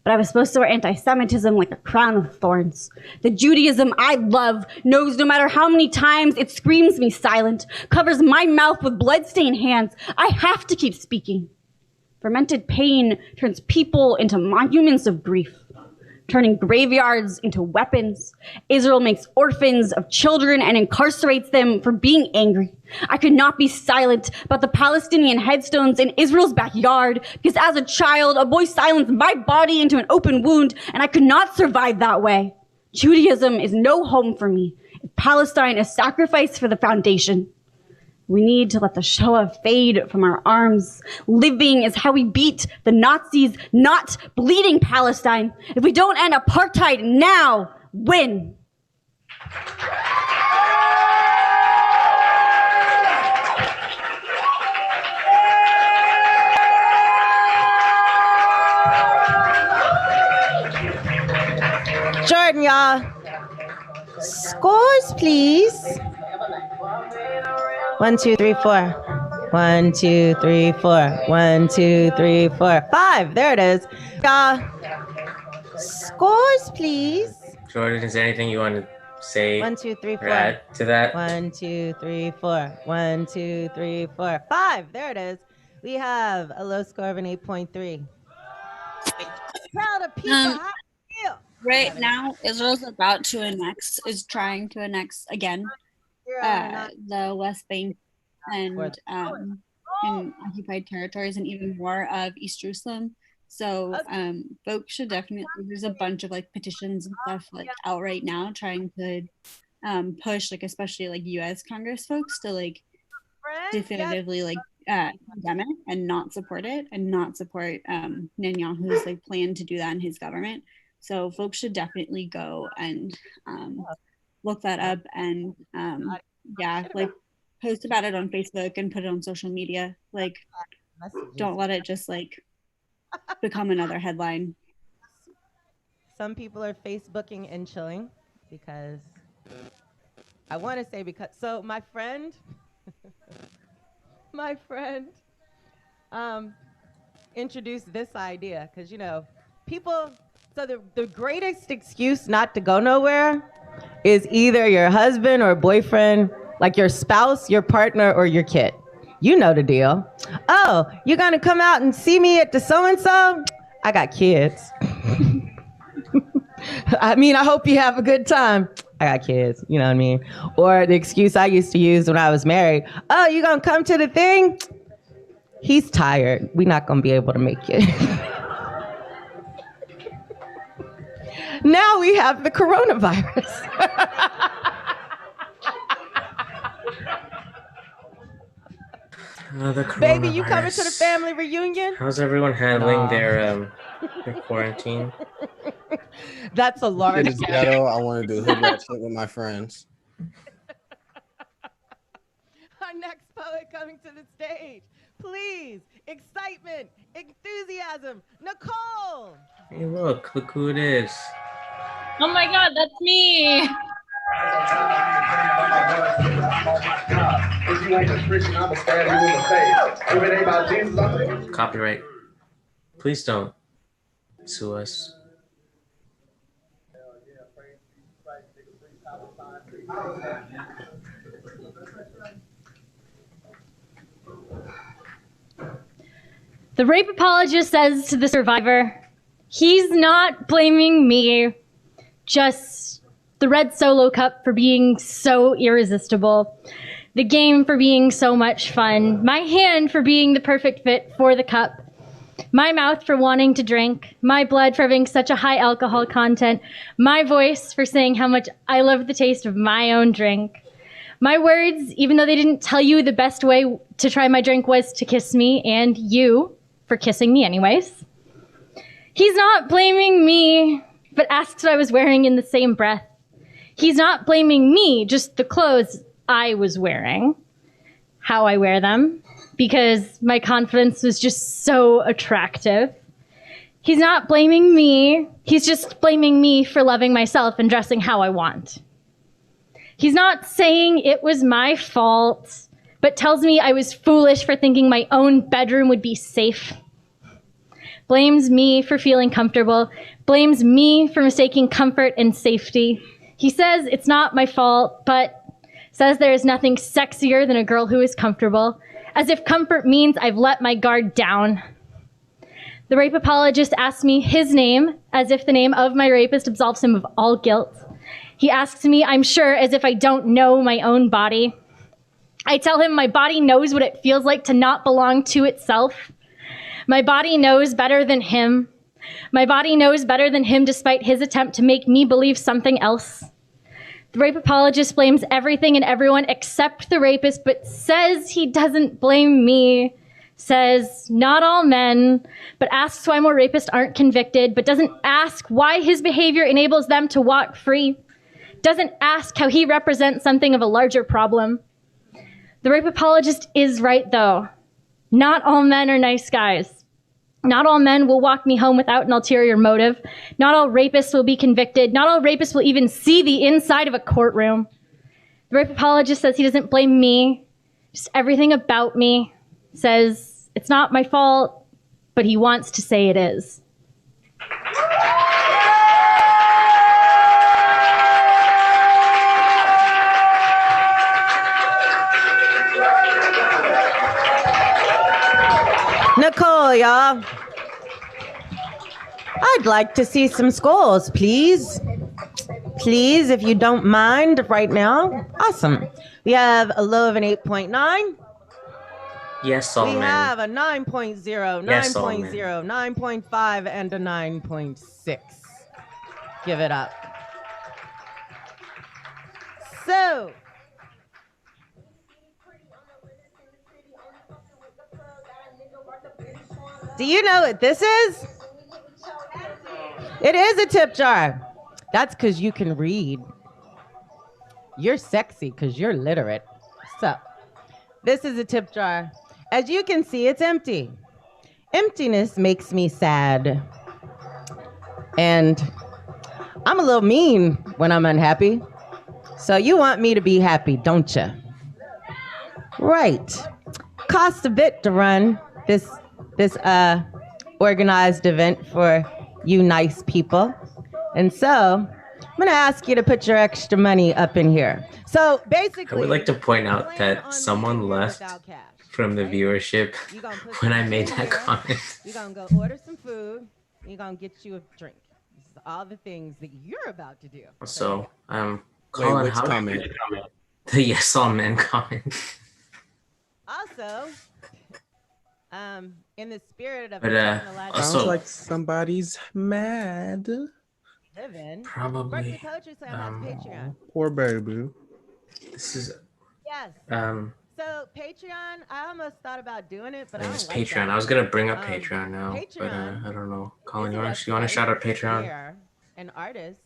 but I was supposed to wear anti-Semitism like a crown of thorns. The Judaism I love knows no matter how many times it screams me silent, covers my mouth with blood-stained hands, I have to keep speaking. Fermented pain turns people into monuments of grief, turning graveyards into weapons. Israel makes orphans of children and incarcerates them for being angry. I could not be silent about the Palestinian headstones in Israel's backyard because as a child, a boy silenced my body into an open wound and I could not survive that way. Judaism is no home for me if Palestine is sacrificed for the foundation. We need to let the Shoah fade from our arms. Living is how we beat the Nazis, not bleeding Palestine. If we don't end apartheid now, when? Jordan, y'all. Scores, please. 1, 2, 3, 4. 1, 2, 3, 4. 1, 2, 3, 4. 5. There it is. Scores, please. Jordan, is there anything you want to say 1, 2, 3, 4. or add to that? 1, 2, 3, 4. 1, 2, 3, 4. 5. There it is. We have a low score of an 8.3. Proud of people. How do you feel? Right now, Israel's is trying to annex again the West Bank and in occupied territories and even more of East Jerusalem. So folks should definitely, there's a bunch of like petitions and stuff like out right now trying to push like especially like US Congress folks to like definitively like condemn it and not support it and not support Netanyahu's like plan to do that in his government. So folks should definitely go and look that up and like post about it on Facebook and put it on social media. Like don't let it just like become another headline. Some people are Facebooking and chilling because I want to say so my friend introduced this idea because people. So the greatest excuse not to go nowhere is either your husband or boyfriend, like your spouse, your partner, or your kid. You know the deal. Oh, you're going to come out and see me at the so-and-so? I got kids. I mean, I hope you have a good time. I got kids, you know what I mean? Or the excuse I used to use when I was married. Oh, you going to come to the thing? He's tired. We're not going to be able to make it. Now we have the coronavirus. Baby, you coming to the family reunion? How's everyone handling their quarantine? That's a large. Shit is ghetto. I want to do hood rat shit with my friends. Our next poet coming to the stage. Please, excitement, enthusiasm, Nicole. Hey, look who it is. Oh my God, that's me. If you ain't a Christian, I'ma stab you in the face. If it ain't about Jesus, I'm Copyright. Please don't sue us. The rape apologist says to the survivor, he's not blaming me, just the red solo cup for being so irresistible, the game for being so much fun, my hand for being the perfect fit for the cup, my mouth for wanting to drink, my blood for having such a high alcohol content, my voice for saying how much I love the taste of my own drink. My words, even though they didn't tell you the best way to try my drink was to kiss me, and you for kissing me anyways. He's not blaming me, but asks what I was wearing in the same breath. He's not blaming me, just the clothes I was wearing, how I wear them, because my confidence was just so attractive. He's not blaming me, he's just blaming me for loving myself and dressing how I want. He's not saying it was my fault, but tells me I was foolish for thinking my own bedroom would be safe. Blames me for feeling comfortable, blames me for mistaking comfort and safety. He says it's not my fault, but says there is nothing sexier than a girl who is comfortable, as if comfort means I've let my guard down. The rape apologist asks me his name, as if the name of my rapist absolves him of all guilt. He asks me, I'm sure, as if I don't know my own body. I tell him my body knows what it feels like to not belong to itself. My body knows better than him. My body knows better than him despite his attempt to make me believe something else. The rape apologist blames everything and everyone except the rapist, but says he doesn't blame me. Says not all men, but asks why more rapists aren't convicted, but doesn't ask why his behavior enables them to walk free. Doesn't ask how he represents something of a larger problem. The rape apologist is right, though. Not all men are nice guys. Not all men will walk me home without an ulterior motive. Not all rapists will be convicted. Not all rapists will even see the inside of a courtroom. The rape apologist says he doesn't blame me, just everything about me. Says it's not my fault, but he wants to say it is. Nicole, y'all. I'd like to see some scores, please. Please, if you don't mind right now. Awesome. We have a low of an 8.9. Yes, all men. We have a 9.0, 9.0, Yes, all 9.5, and a 9.6. Give it up. So, do you know what this is? It is a tip jar. That's because you can read. You're sexy because you're literate. So, this is a tip jar. As you can see, it's empty. Emptiness makes me sad. And I'm a little mean when I'm unhappy. So you want me to be happy, don't you? Right. Costs a bit to run this organized event for you nice people. And so I'm gonna ask you to put your extra money up in here. So basically, I would like to point out that someone left from the viewership when I made that comment. You're gonna go order some food. You're gonna get you a drink. This is all the things that you're about to do. So, Colin, which how comment? The yes all men comment. Also, in the spirit of Sounds like somebody's mad. living, Probably, Berkeley Poetry Slam has a Patreon. Poor baby. This is Yes. So Patreon, I almost thought about doing it, but I It's don't like Patreon. that. I was gonna bring up Patreon now, but Patreon I don't know. Colin, is you a want to shout out Patreon? where an artist,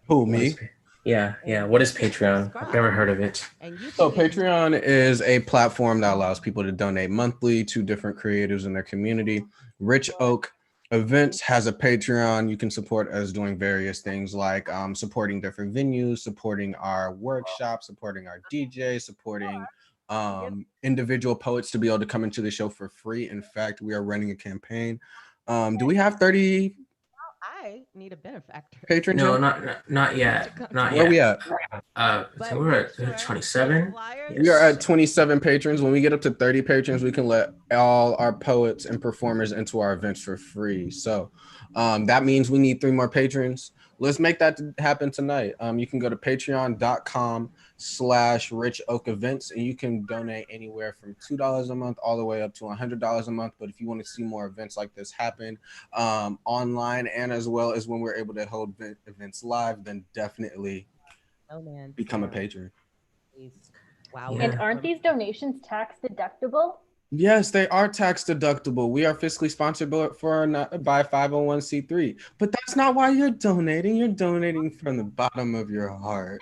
Who, me? Yeah. What is Patreon? I've never heard of it. So Patreon is a platform that allows people to donate monthly to different creators in their community. Rich Oak Events has a Patreon. You can support us doing various things like supporting different venues, supporting our workshops, supporting our DJ, supporting individual poets to be able to come into the show for free. In fact, we are running a campaign. Do we have 30 I need a benefactor. patrons? No, not yet. Not Where yet. we at? I think we're at 27. We are at 27 patrons. When we get up to 30 patrons, we can let all our poets and performers into our events for free. So that means we need 3 more patrons. Let's make that happen tonight. You can go to patreon.com/richoakevents and you can donate anywhere from $2 a month all the way up to $100 a month. But if you want to see more events like this happen online and as well as when we're able to hold events live, then definitely become a patron. Wow. And aren't these donations tax deductible? Yes, they are tax deductible. We are fiscally sponsored by 501c3, but that's not why you're donating. You're donating from the bottom of your heart.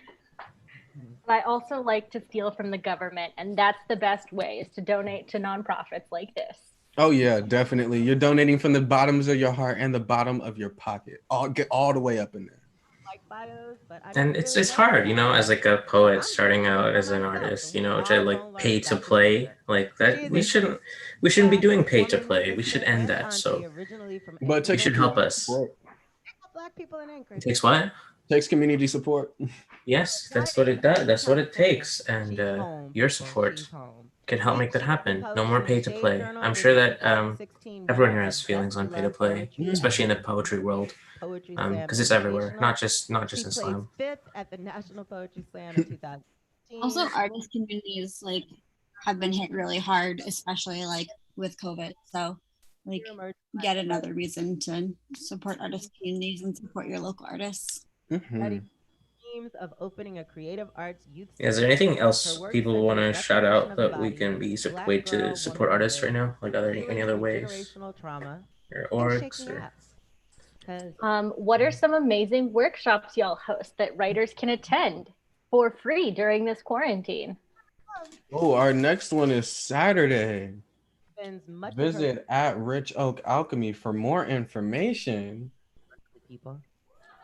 I also like to steal from the government, and that's the best way, is to donate to nonprofits like this. Oh yeah, definitely. You're donating from the bottoms of your heart and the bottom of your pocket. Get all the way up in there. And it's hard, as like a poet starting out as an artist, to like pay to play like that. We shouldn't be doing pay to play. We should end that. So, but you should help us. Black people in Anchorage. It takes what? Takes community support. Yes, that's what it does. That's what it takes. And your support can help make that happen. No more pay to play. I'm sure that everyone here has feelings on pay to play, especially in the poetry world, because it's everywhere, not just in slam. 5th at the National Poetry Slam in 2016. Also, artist communities have been hit really hard, especially with COVID. So yet another reason to support artist communities and support your local artists. Mm-hmm. Of opening a creative arts youth. Is there anything else people want to shout out that we can be way to support artists right now? Like any other ways? Or orgs? What are some amazing workshops y'all host that writers can attend for free during this quarantine? Oh, our next one is Saturday. Visit at Rich Oak Alchemy for more information.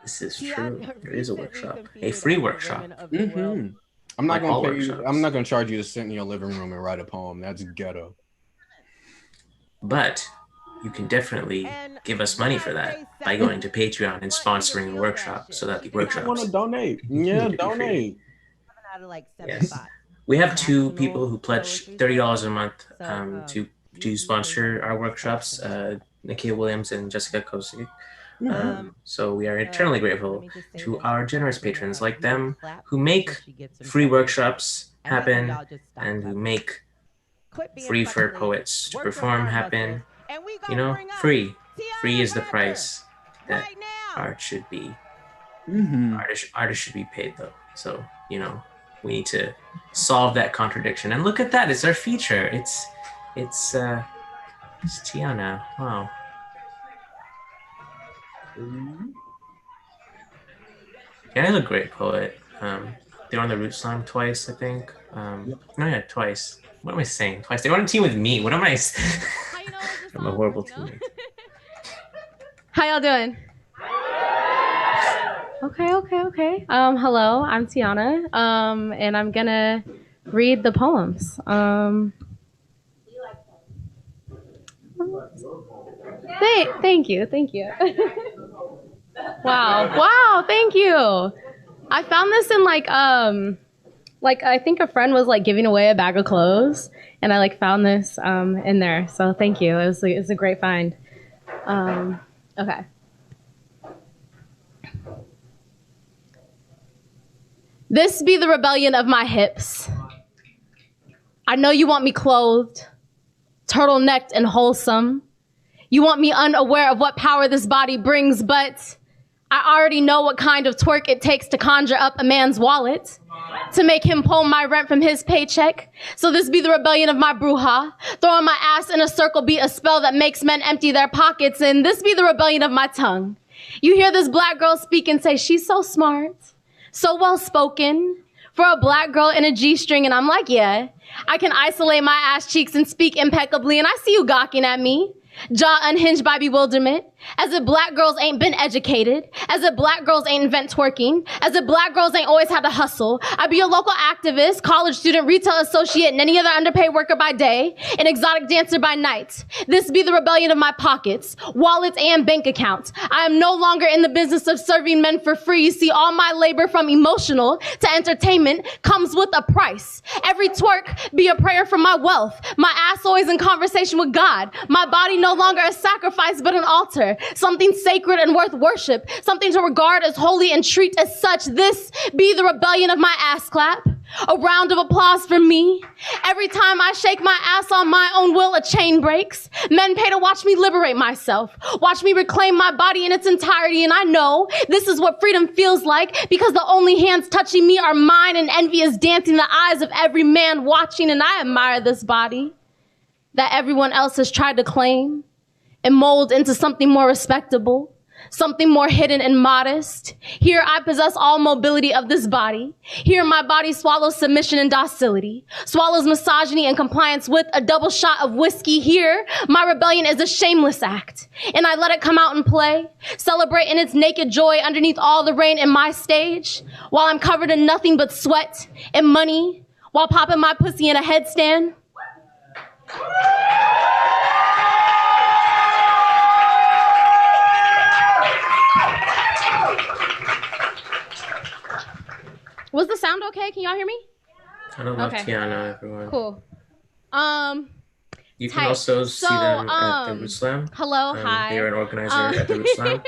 This is true. There is a workshop, a free workshop. Mm-hmm. I'm not gonna pay you. I'm not gonna charge you to sit in your living room and write a poem. That's ghetto. But you can definitely give us money for that by going to Patreon and sponsoring a workshop, so that the workshops. Want to donate? Yeah, donate. Yes, we have 2 people who pledge $30 a month to sponsor our workshops. Nikia Williams and Jessica Kosik. So we are eternally grateful to our generous patrons like them who make free workshops happen and who make free for poets to perform happen. Free is the price that art should be. Mm-hmm. Artists should be paid though. So we need to solve that contradiction. And look at that, it's our feature. It's Tianna. Wow. Tianna's a great poet. They were on the Root Slam twice, I think. Twice. What am I saying? Twice. They were on a team with me. What am I saying? I'm a horrible teammate. How y'all doing? Okay. Hello, I'm Tianna. And I'm gonna read the poems. Thank you. Wow, thank you. I found this in I think a friend was giving away a bag of clothes, and I found this in there. So thank you. It was a great find. Okay. This be the rebellion of my hips. I know you want me clothed, turtlenecked and wholesome. You want me unaware of what power this body brings, but I already know what kind of twerk it takes to conjure up a man's wallet. to make him pull my rent from his paycheck. So this be the rebellion of my bruja. Throwing my ass in a circle be a spell that makes men empty their pockets. And this be the rebellion of my tongue. You hear this black girl speak and say, she's so smart, so well-spoken for a black girl in a G-string. And I'm like, yeah, I can isolate my ass cheeks and speak impeccably. And I see you gawking at me. Jaw unhinged by bewilderment, as if black girls ain't been educated, as if black girls ain't invent twerking, as if black girls ain't always had to hustle. I be a local activist, college student, retail associate, and any other underpaid worker by day, an exotic dancer by night. This be the rebellion of my pockets, wallets, and bank accounts. I am no longer in the business of serving men for free. You see, all my labor from emotional to entertainment comes with a price. Every twerk be a prayer for my wealth, my ass always in conversation with God, my body no longer a sacrifice but an altar, something sacred and worth worship, something to regard as holy and treat as such. This be the rebellion of my ass clap. A round of applause for me. Every time I shake my ass on my own will, a chain breaks. Men pay to watch me liberate myself, watch me reclaim my body in its entirety. And I know this is what freedom feels like, because the only hands touching me are mine, and envy is dancing the eyes of every man watching. And I admire this body that everyone else has tried to claim and mold into something more respectable, something more hidden and modest. Here I possess all mobility of this body. Here my body swallows submission and docility, swallows misogyny and compliance with a double shot of whiskey. Here my rebellion is a shameless act, and I let it come out and play, celebrate in its naked joy underneath all the rain in my stage, while I'm covered in nothing but sweat and money, while popping my pussy in a headstand. Was the sound okay? Can y'all hear me? I don't love Tianna, everyone. Cool. You can also see them at the Root Slam. Hello, hi. They're an organizer at the Root Slam.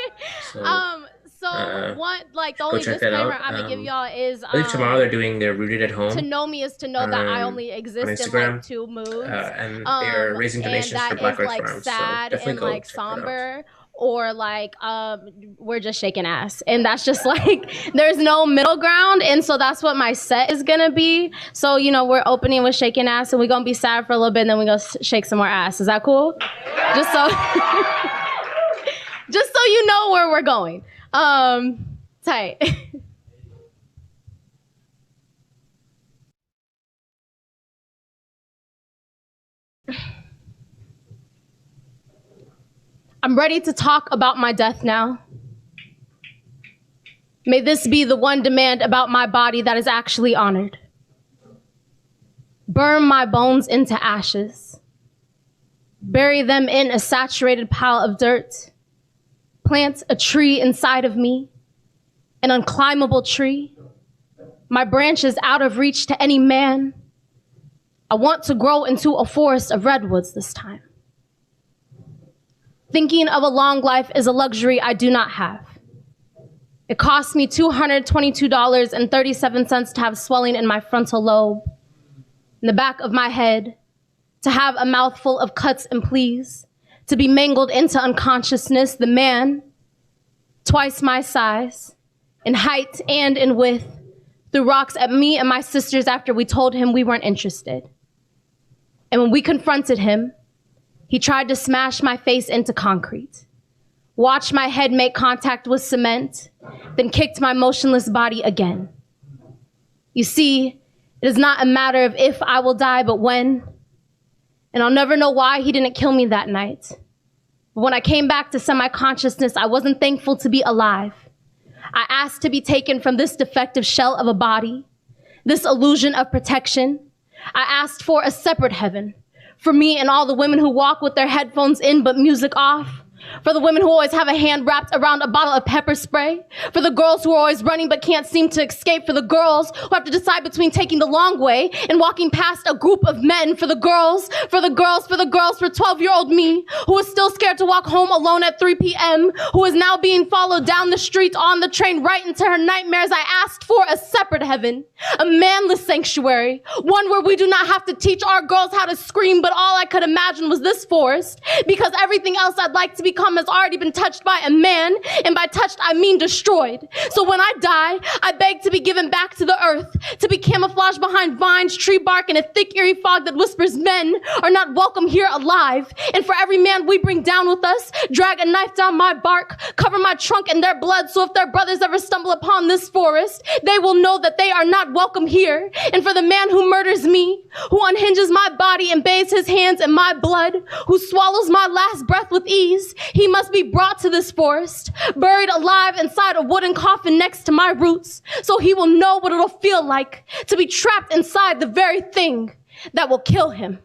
The only disclaimer I'm gonna give y'all is I think tomorrow they're doing their Rooted at Home. To know me is to know that I only exist in like 2 moods. And they're raising donations for Black Lives Farms. Sad so and like somber, or like we're just shaking ass, and that's just like there's no middle ground. And so that's what my set is gonna be. So we're opening with shaking ass, and we're gonna be sad for a little bit, and then we're gonna shake some more ass. Is that cool? Just so just so you know where we're going. Tight. I'm ready to talk about my death now. May this be the one demand about my body that is actually honored. Burn my bones into ashes. Bury them in a saturated pile of dirt. Plant a tree inside of me, an unclimbable tree. My branches out of reach to any man. I want to grow into a forest of redwoods this time. Thinking of a long life is a luxury I do not have. It cost me $222.37 to have swelling in my frontal lobe, in the back of my head, to have a mouthful of cuts and pleas, to be mangled into unconsciousness. The man, twice my size, in height and in width, threw rocks at me and my sisters after we told him we weren't interested. And when we confronted him, he tried to smash my face into concrete, watched my head make contact with cement, then kicked my motionless body again. You see, it is not a matter of if I will die, but when. And I'll never know why he didn't kill me that night. But when I came back to semi-consciousness, I wasn't thankful to be alive. I asked to be taken from this defective shell of a body, this illusion of protection. I asked for a separate heaven, for me and all the women who walk with their headphones in but music off. For the women who always have a hand wrapped around a bottle of pepper spray. For the girls who are always running but can't seem to escape. For the girls who have to decide between taking the long way and walking past a group of men. For the girls, for 12-year-old me, who is still scared to walk home alone at 3 p.m., who is now being followed down the street on the train right into her nightmares. I asked for a separate heaven, a manless sanctuary, one where we do not have to teach our girls how to scream, but all I could imagine was this forest, because everything else I'd like to be become has already been touched by a man, and by touched I mean destroyed. So when I die, I beg to be given back to the earth, to be camouflaged behind vines, tree bark, and a thick eerie fog that whispers men are not welcome here alive. And for every man we bring down with us, drag a knife down my bark, cover my trunk in their blood, so if their brothers ever stumble upon this forest, they will know that they are not welcome here. And for the man who murders me, who unhinges my body and bathes his hands in my blood, who swallows my last breath with ease, he must be brought to this forest, buried alive inside a wooden coffin next to my roots, so he will know what it'll feel like to be trapped inside the very thing that will kill him.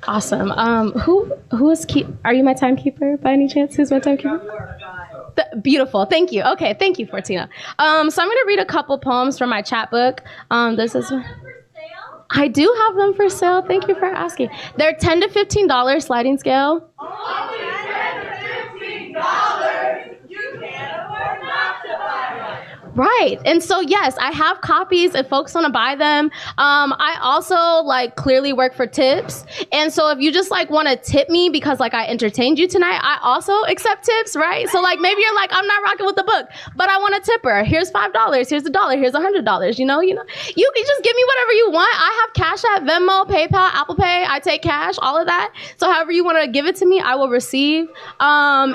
Awesome. Who is are you my timekeeper by any chance? Who's my timekeeper? Beautiful. Thank you. Okay. Thank you, Fortina. So I'm going to read a couple poems from my chat book. This is. I do have them for sale. Thank you for asking. They're $10 to $15 sliding scale. Only $10 to $15. You can't afford not to buy one. Right. And so, yes, I have copies if folks want to buy them. I also clearly work for tips. And so if you just want to tip me because I entertained you tonight, I also accept tips, right? So maybe you're I'm not rocking with the book, but I want a tipper. Here's $5. Here's $1. Here's $100. You can just give me whatever you want. I have Cash App, Venmo, PayPal, Apple Pay. I take cash, all of that. So however you want to give it to me, I will receive. Y'all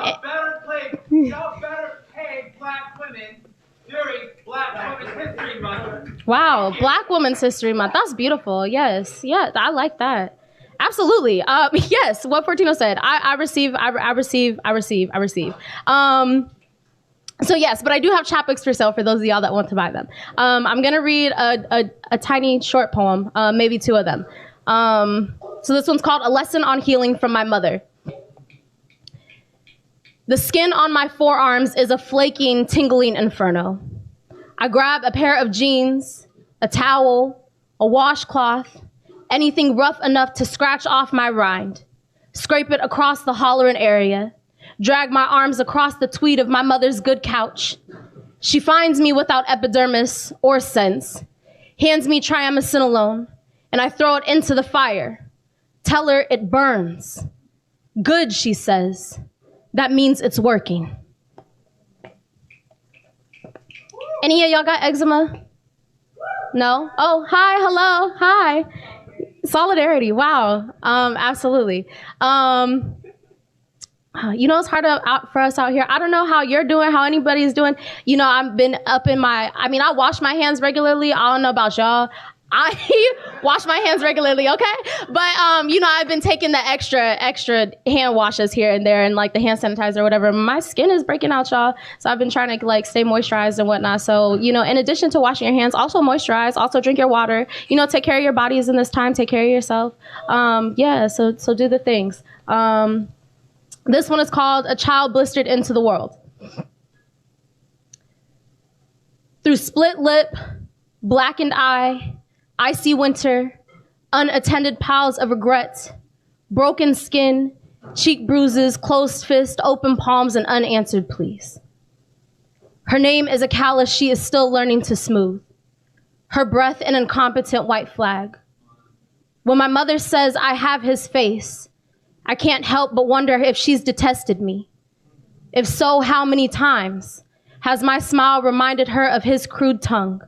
better pay Black women during Black Women's History Month. Wow, Black Women's History Month. That's beautiful. Yes. Yeah, I like that. Absolutely. Yes, what Fortino said. I receive. So yes, but I do have chapbooks for sale for those of y'all that want to buy them. I'm going to read a tiny short poem, maybe two of them. So this one's called A Lesson on Healing from My Mother. The skin on my forearms is a flaking, tingling inferno. I grab a pair of jeans, a towel, a washcloth, anything rough enough to scratch off my rind, scrape it across the hollering area, drag my arms across the tweed of my mother's good couch. She finds me without epidermis or sense, hands me triamcinolone, and I throw it into the fire. Tell her it burns. Good, she says. That means it's working. Any of y'all got eczema? No? Oh, hi, hello, hi. Solidarity, wow, absolutely. It's hard for us out here. I don't know how you're doing, how anybody's doing. I've been up in I wash my hands regularly. I don't know about y'all. I wash my hands regularly, okay? But, I've been taking the extra hand washes here and there and the hand sanitizer or whatever. My skin is breaking out, y'all. So I've been trying to stay moisturized and whatnot. So, in addition to washing your hands, also moisturize, also drink your water, take care of your bodies in this time, take care of yourself. So do the things. This one is called A Child Blistered into the World. Through split lip, blackened eye, icy winter, unattended piles of regret, broken skin, cheek bruises, closed fist, open palms, and unanswered pleas. Her name is a callus she is still learning to smooth. Her breath an incompetent white flag. When my mother says I have his face, I can't help but wonder if she's detested me. If so, how many times has my smile reminded her of his crude tongue?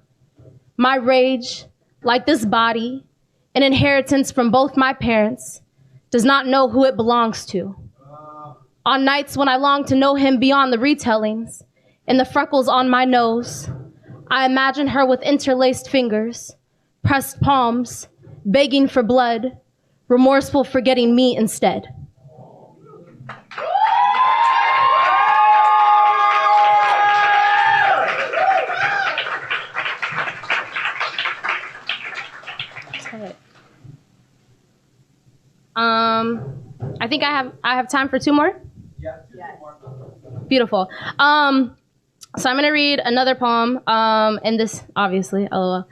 My rage, like this body, an inheritance from both my parents, does not know who it belongs to. On nights when I long to know him beyond the retellings, and the freckles on my nose, I imagine her with interlaced fingers, pressed palms, begging for blood, remorseful for getting me instead. I think I have time for two more. Yeah, two more. Beautiful. So I'm gonna read another poem. And this, obviously, LOL.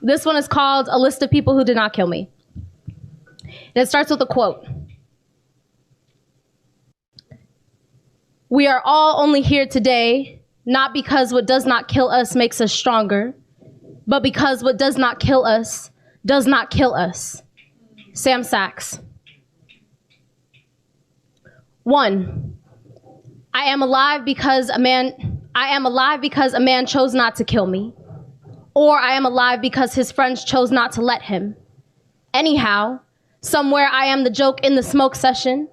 This one is called A List of People Who Did Not Kill Me. And it starts with a quote. We are all only here today, not because what does not kill us makes us stronger, but because what does not kill us does not kill us. Sam Sachs. 1. I am alive because a man chose not to kill me. Or I am alive because his friends chose not to let him. Anyhow, somewhere I am the joke in the smoke session,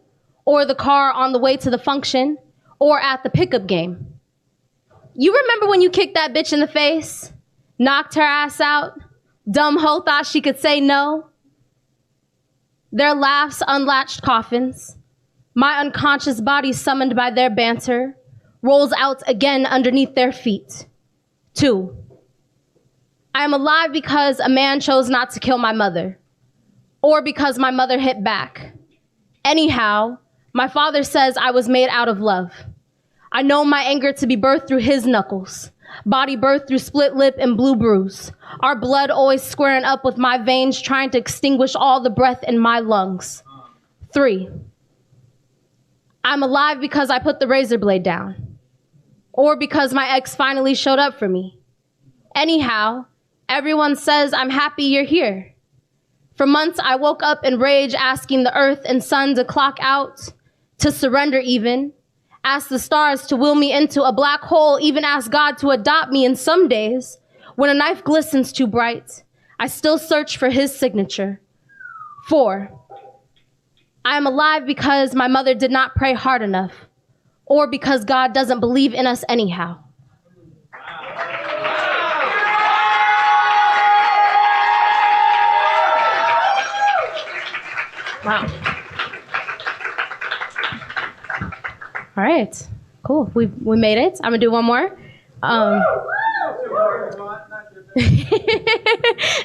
or the car on the way to the function, or at the pickup game. You remember when you kicked that bitch in the face? Knocked her ass out? Dumb hoe thought she could say no? Their laughs unlatched coffins. My unconscious body summoned by their banter rolls out again underneath their feet. 2. I am alive because a man chose not to kill my mother, or because my mother hit back. Anyhow, my father says I was made out of love. I know my anger to be birthed through his knuckles, body birthed through split lip and blue bruise. Our blood always squaring up with my veins, trying to extinguish all the breath in my lungs. 3. I'm alive because I put the razor blade down, or because my ex finally showed up for me. Anyhow, everyone says I'm happy you're here. For months, I woke up in rage, asking the earth and sun to clock out, to surrender even, ask the stars to will me into a black hole, even ask God to adopt me. And some days, when a knife glistens too bright, I still search for his signature. 4. I am alive because my mother did not pray hard enough, or because God doesn't believe in us anyhow. Wow. All right, cool. We made it. I'm gonna do one more.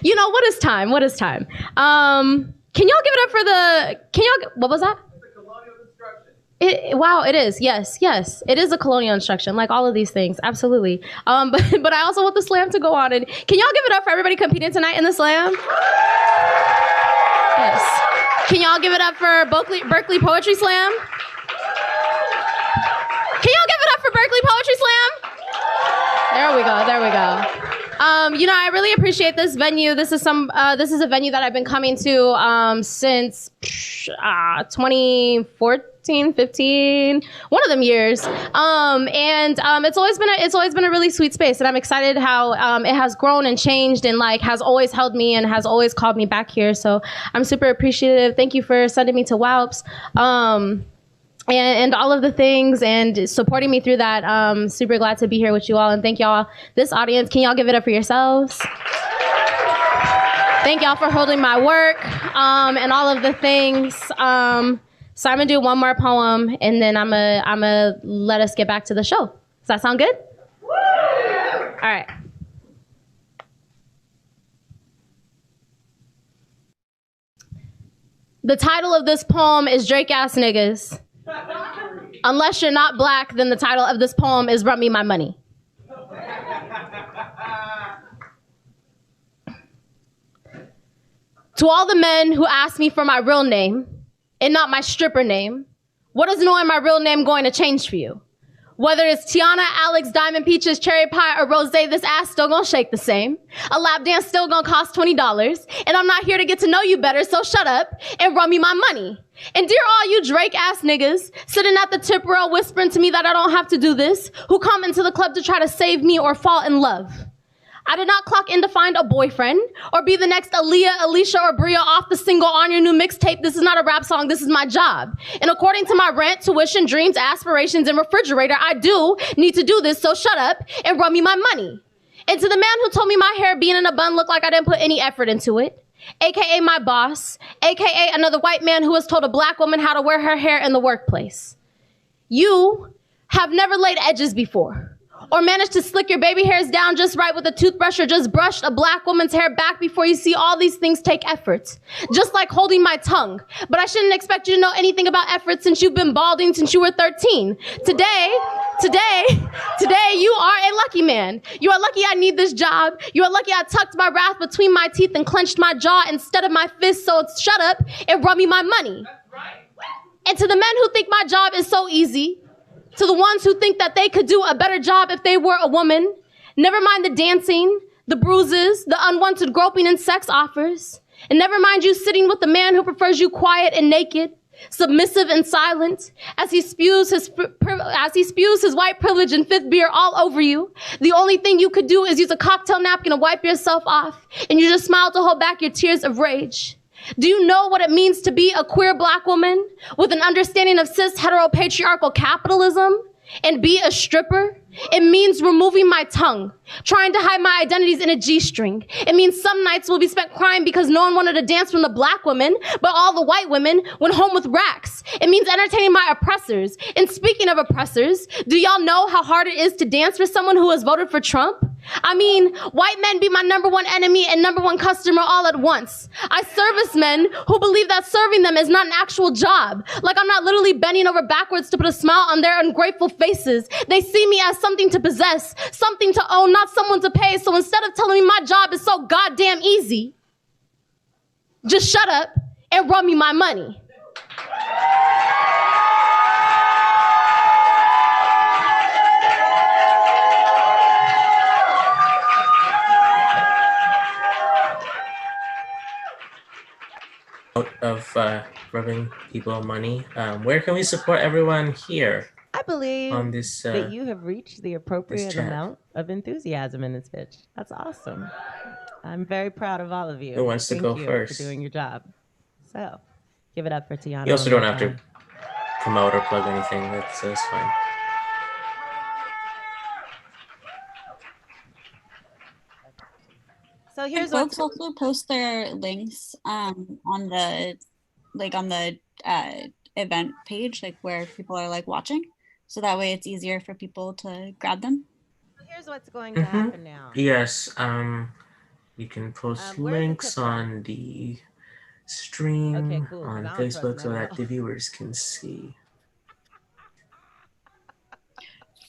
You know, what is time? What is time? Can y'all give it up for the? What was that? It's a colonial construction. Wow, it is. Yes, it is a colonial instruction, like all of these things. Absolutely. But I also want the slam to go on. And can y'all give it up for everybody competing tonight in the slam? Yes. Can y'all give it up for Berkeley Poetry Slam? Can y'all give it up for Berkeley Poetry Slam? There we go. You know, I really appreciate this venue. This is a venue that I've been coming to since 2014, 15, one of them years. It's always been a really sweet space, and I'm excited how it has grown and changed and like has always held me and has always called me back here. So I'm super appreciative. Thank you for sending me to WAUPS. And all of the things and supporting me through that. Super glad to be here with you all, and thank y'all. This audience, can y'all give it up for yourselves? Thank y'all for holding my work and all of the things. So I'm gonna do one more poem, and then I'm gonna let us get back to the show. Does that sound good? All right. The title of this poem is Drake Ass Niggas. Unless you're not black, then the title of this poem is Run Me My Money. To all the men who ask me for my real name and not my stripper name, what is knowing my real name going to change for you? Whether it's Tianna, Alex, Diamond, Peaches, Cherry Pie, or Rose, this ass still gonna shake the same. A lap dance still gonna cost $20. And I'm not here to get to know you better, so shut up and run me my money. And dear all you Drake ass niggas sitting at the tip rail whispering to me that I don't have to do this, who come into the club to try to save me or fall in love. I did not clock in to find a boyfriend or be the next Aaliyah, Alicia, or Bria off the single on your new mixtape. This is not a rap song, this is my job. And according to my rent, tuition, dreams, aspirations, and refrigerator, I do need to do this, so shut up and run me my money. And to the man who told me my hair being in a bun looked like I didn't put any effort into it, AKA my boss, AKA another white man who has told a black woman how to wear her hair in the workplace. You have never laid edges before, or managed to slick your baby hairs down just right with a toothbrush, or just brushed a black woman's hair back before. You see, all these things take effort, just like holding my tongue. But I shouldn't expect you to know anything about effort since you've been balding since you were 13. Today, you are a lucky man. You are lucky I need this job. You are lucky I tucked my wrath between my teeth and clenched my jaw instead of my fist, so shut up and run me my money. And to the men who think my job is so easy, To the ones who think that they could do a better job if they were a woman. Never mind the dancing, the bruises, the unwanted groping and sex offers. And never mind you sitting with the man who prefers you quiet and naked, submissive and silent, as he spews his white privilege and fifth beer all over you. The only thing you could do is use a cocktail napkin to wipe yourself off, and you just smile to hold back your tears of rage. Do you know what it means to be a queer black woman with an understanding of cis heteropatriarchal capitalism and be a stripper? It means removing my tongue, trying to hide my identities in a G-string. It means some nights will be spent crying because no one wanted to dance from the black women, but all the white women went home with racks. It means entertaining my oppressors. And speaking of oppressors, do y'all know how hard it is to dance for someone who has voted for Trump? I mean, white men be my #1 enemy and #1 customer all at once. I service men who believe that serving them is not an actual job. Like I'm not literally bending over backwards to put a smile on their ungrateful faces. They see me as something to possess, something to own, not someone to pay. So instead of telling me my job is so goddamn easy, just shut up and run me my money. Of rubbing people money, where can we support everyone here? I believe on this, that you have reached the appropriate amount of enthusiasm in this pitch. That's awesome. I'm very proud of all of you. Who wants to go first? For doing your job. So, give it up for Tianna. You also don't have to promote or plug anything. That's fine. So here's folks also post their links on the event page, like where people are like watching, so that way it's easier for people to grab them. Here's what's going to happen now. Yes, you can post links on the stream on Facebook so that the viewers can see.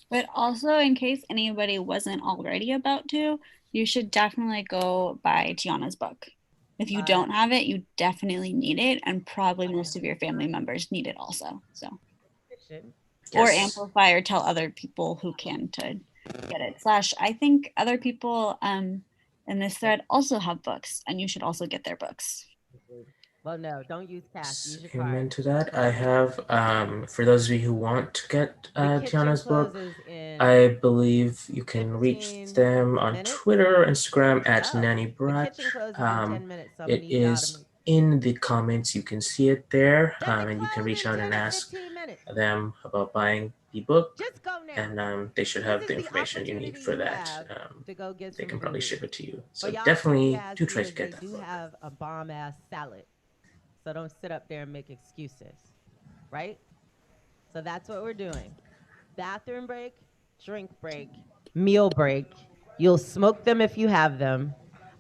But also, in case anybody wasn't already about to, you should definitely go buy Tianna's book. If you don't have it, you definitely need it, and probably most of your family members need it also. So, or amplify or tell other people who can to get it. / I think other people in this thread also have books, and you should also get their books. Well, no, don't use cash. Use your And card. into that, I have, for those of you who want to get Tianna's book, I believe you can reach them on Twitter, Instagram at Nanny Bratcher. It is in the comments. You can see it there, and you can reach out and ask them about buying the book, and they should have the information you need for that. They can probably ship it to you. So definitely do try to get that. They do have a bomb-ass salad. So don't sit up there and make excuses, right? So that's what we're doing. Bathroom break, drink break, meal break. You'll smoke them if you have them.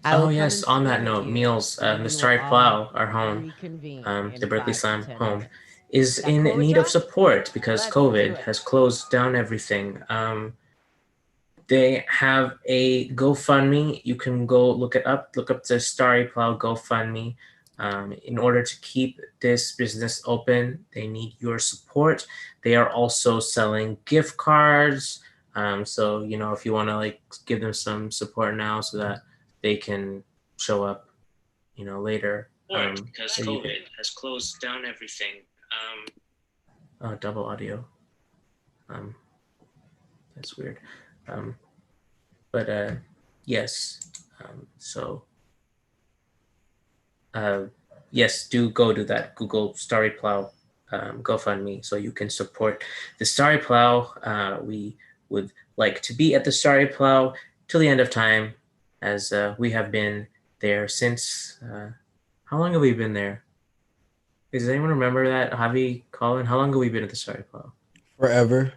Oh yes, on that note, meals, the Starry Plough, our home, the Berkeley Slam home, is in need of support because COVID has closed down everything. They have a GoFundMe. You can go look up the Starry Plough GoFundMe. In order to keep this business open, they need your support. They are also selling gift cards. So, you know, if you want to like give them some support now so that they can show up, you know, later. Because COVID has closed down everything. Double audio. That's weird. But yes. Yes, do go to that Google Starry Plough GoFundMe so you can support the Starry Plough. We would like to be at the Starry Plough till the end of time, as we have been there since, how long have we been there? Does anyone remember that? Javi, Colin, how long have we been at the Starry Plough? Forever.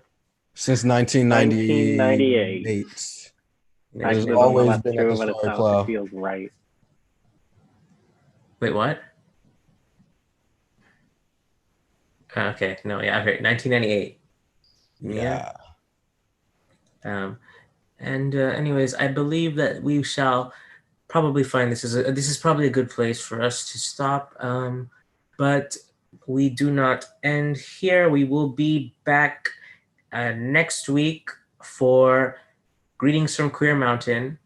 Since 1998. There's always been at the Starry Plough. It feels right. Wait, what? Okay, no, yeah, I've heard 1998. Yeah. Anyways, I believe that we shall probably find this is probably a good place for us to stop. But we do not end here. We will be back next week for Greetings from Queer Mountain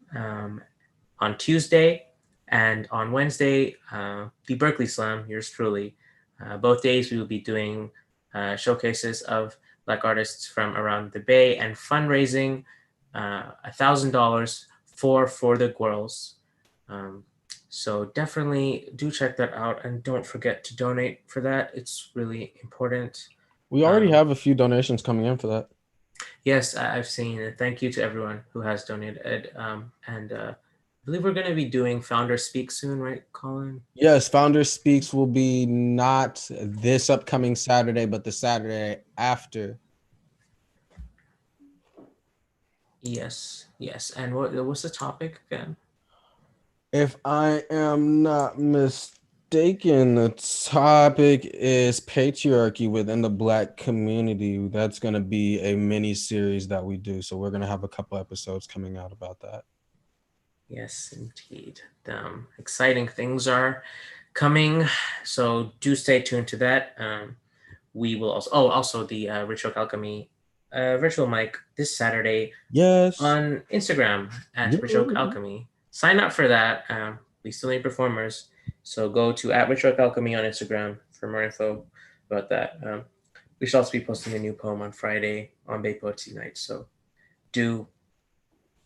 on Tuesday, and on Wednesday, the Berkeley Slam, yours truly. Both days we will be doing showcases of Black artists from around the Bay and fundraising $1,000 for the girls. So definitely do check that out, and don't forget to donate for that. It's really important. We already have a few donations coming in for that. Yes, I've seen it. Thank you to everyone who has donated. And I believe we're going to be doing Founder Speak soon, right, Colin? Yes, Founder Speaks will be not this upcoming Saturday, but the Saturday after. Yes. And what's the topic again? If I am not mistaken, the topic is patriarchy within the Black community. That's going to be a mini series that we do. So we're going to have a couple episodes coming out about that. Yes, indeed. Exciting things are coming. So do stay tuned to that. We will also the Rich Oak Alchemy virtual mic this Saturday. Yes. On Instagram at Rich Oak Alchemy. Sign up for that. We still need performers. So go to @Rich Oak Alchemy on Instagram for more info about that. We should also be posting a new poem on Friday on Bay Poetry Night. So do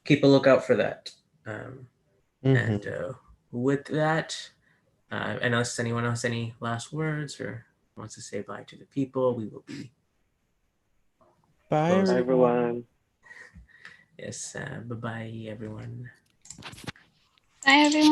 keep a lookout for that. And with that, unless anyone else has any last words or wants to say bye to the people, we will be. Bye, everyone. Yes, bye-bye, everyone. Bye, everyone.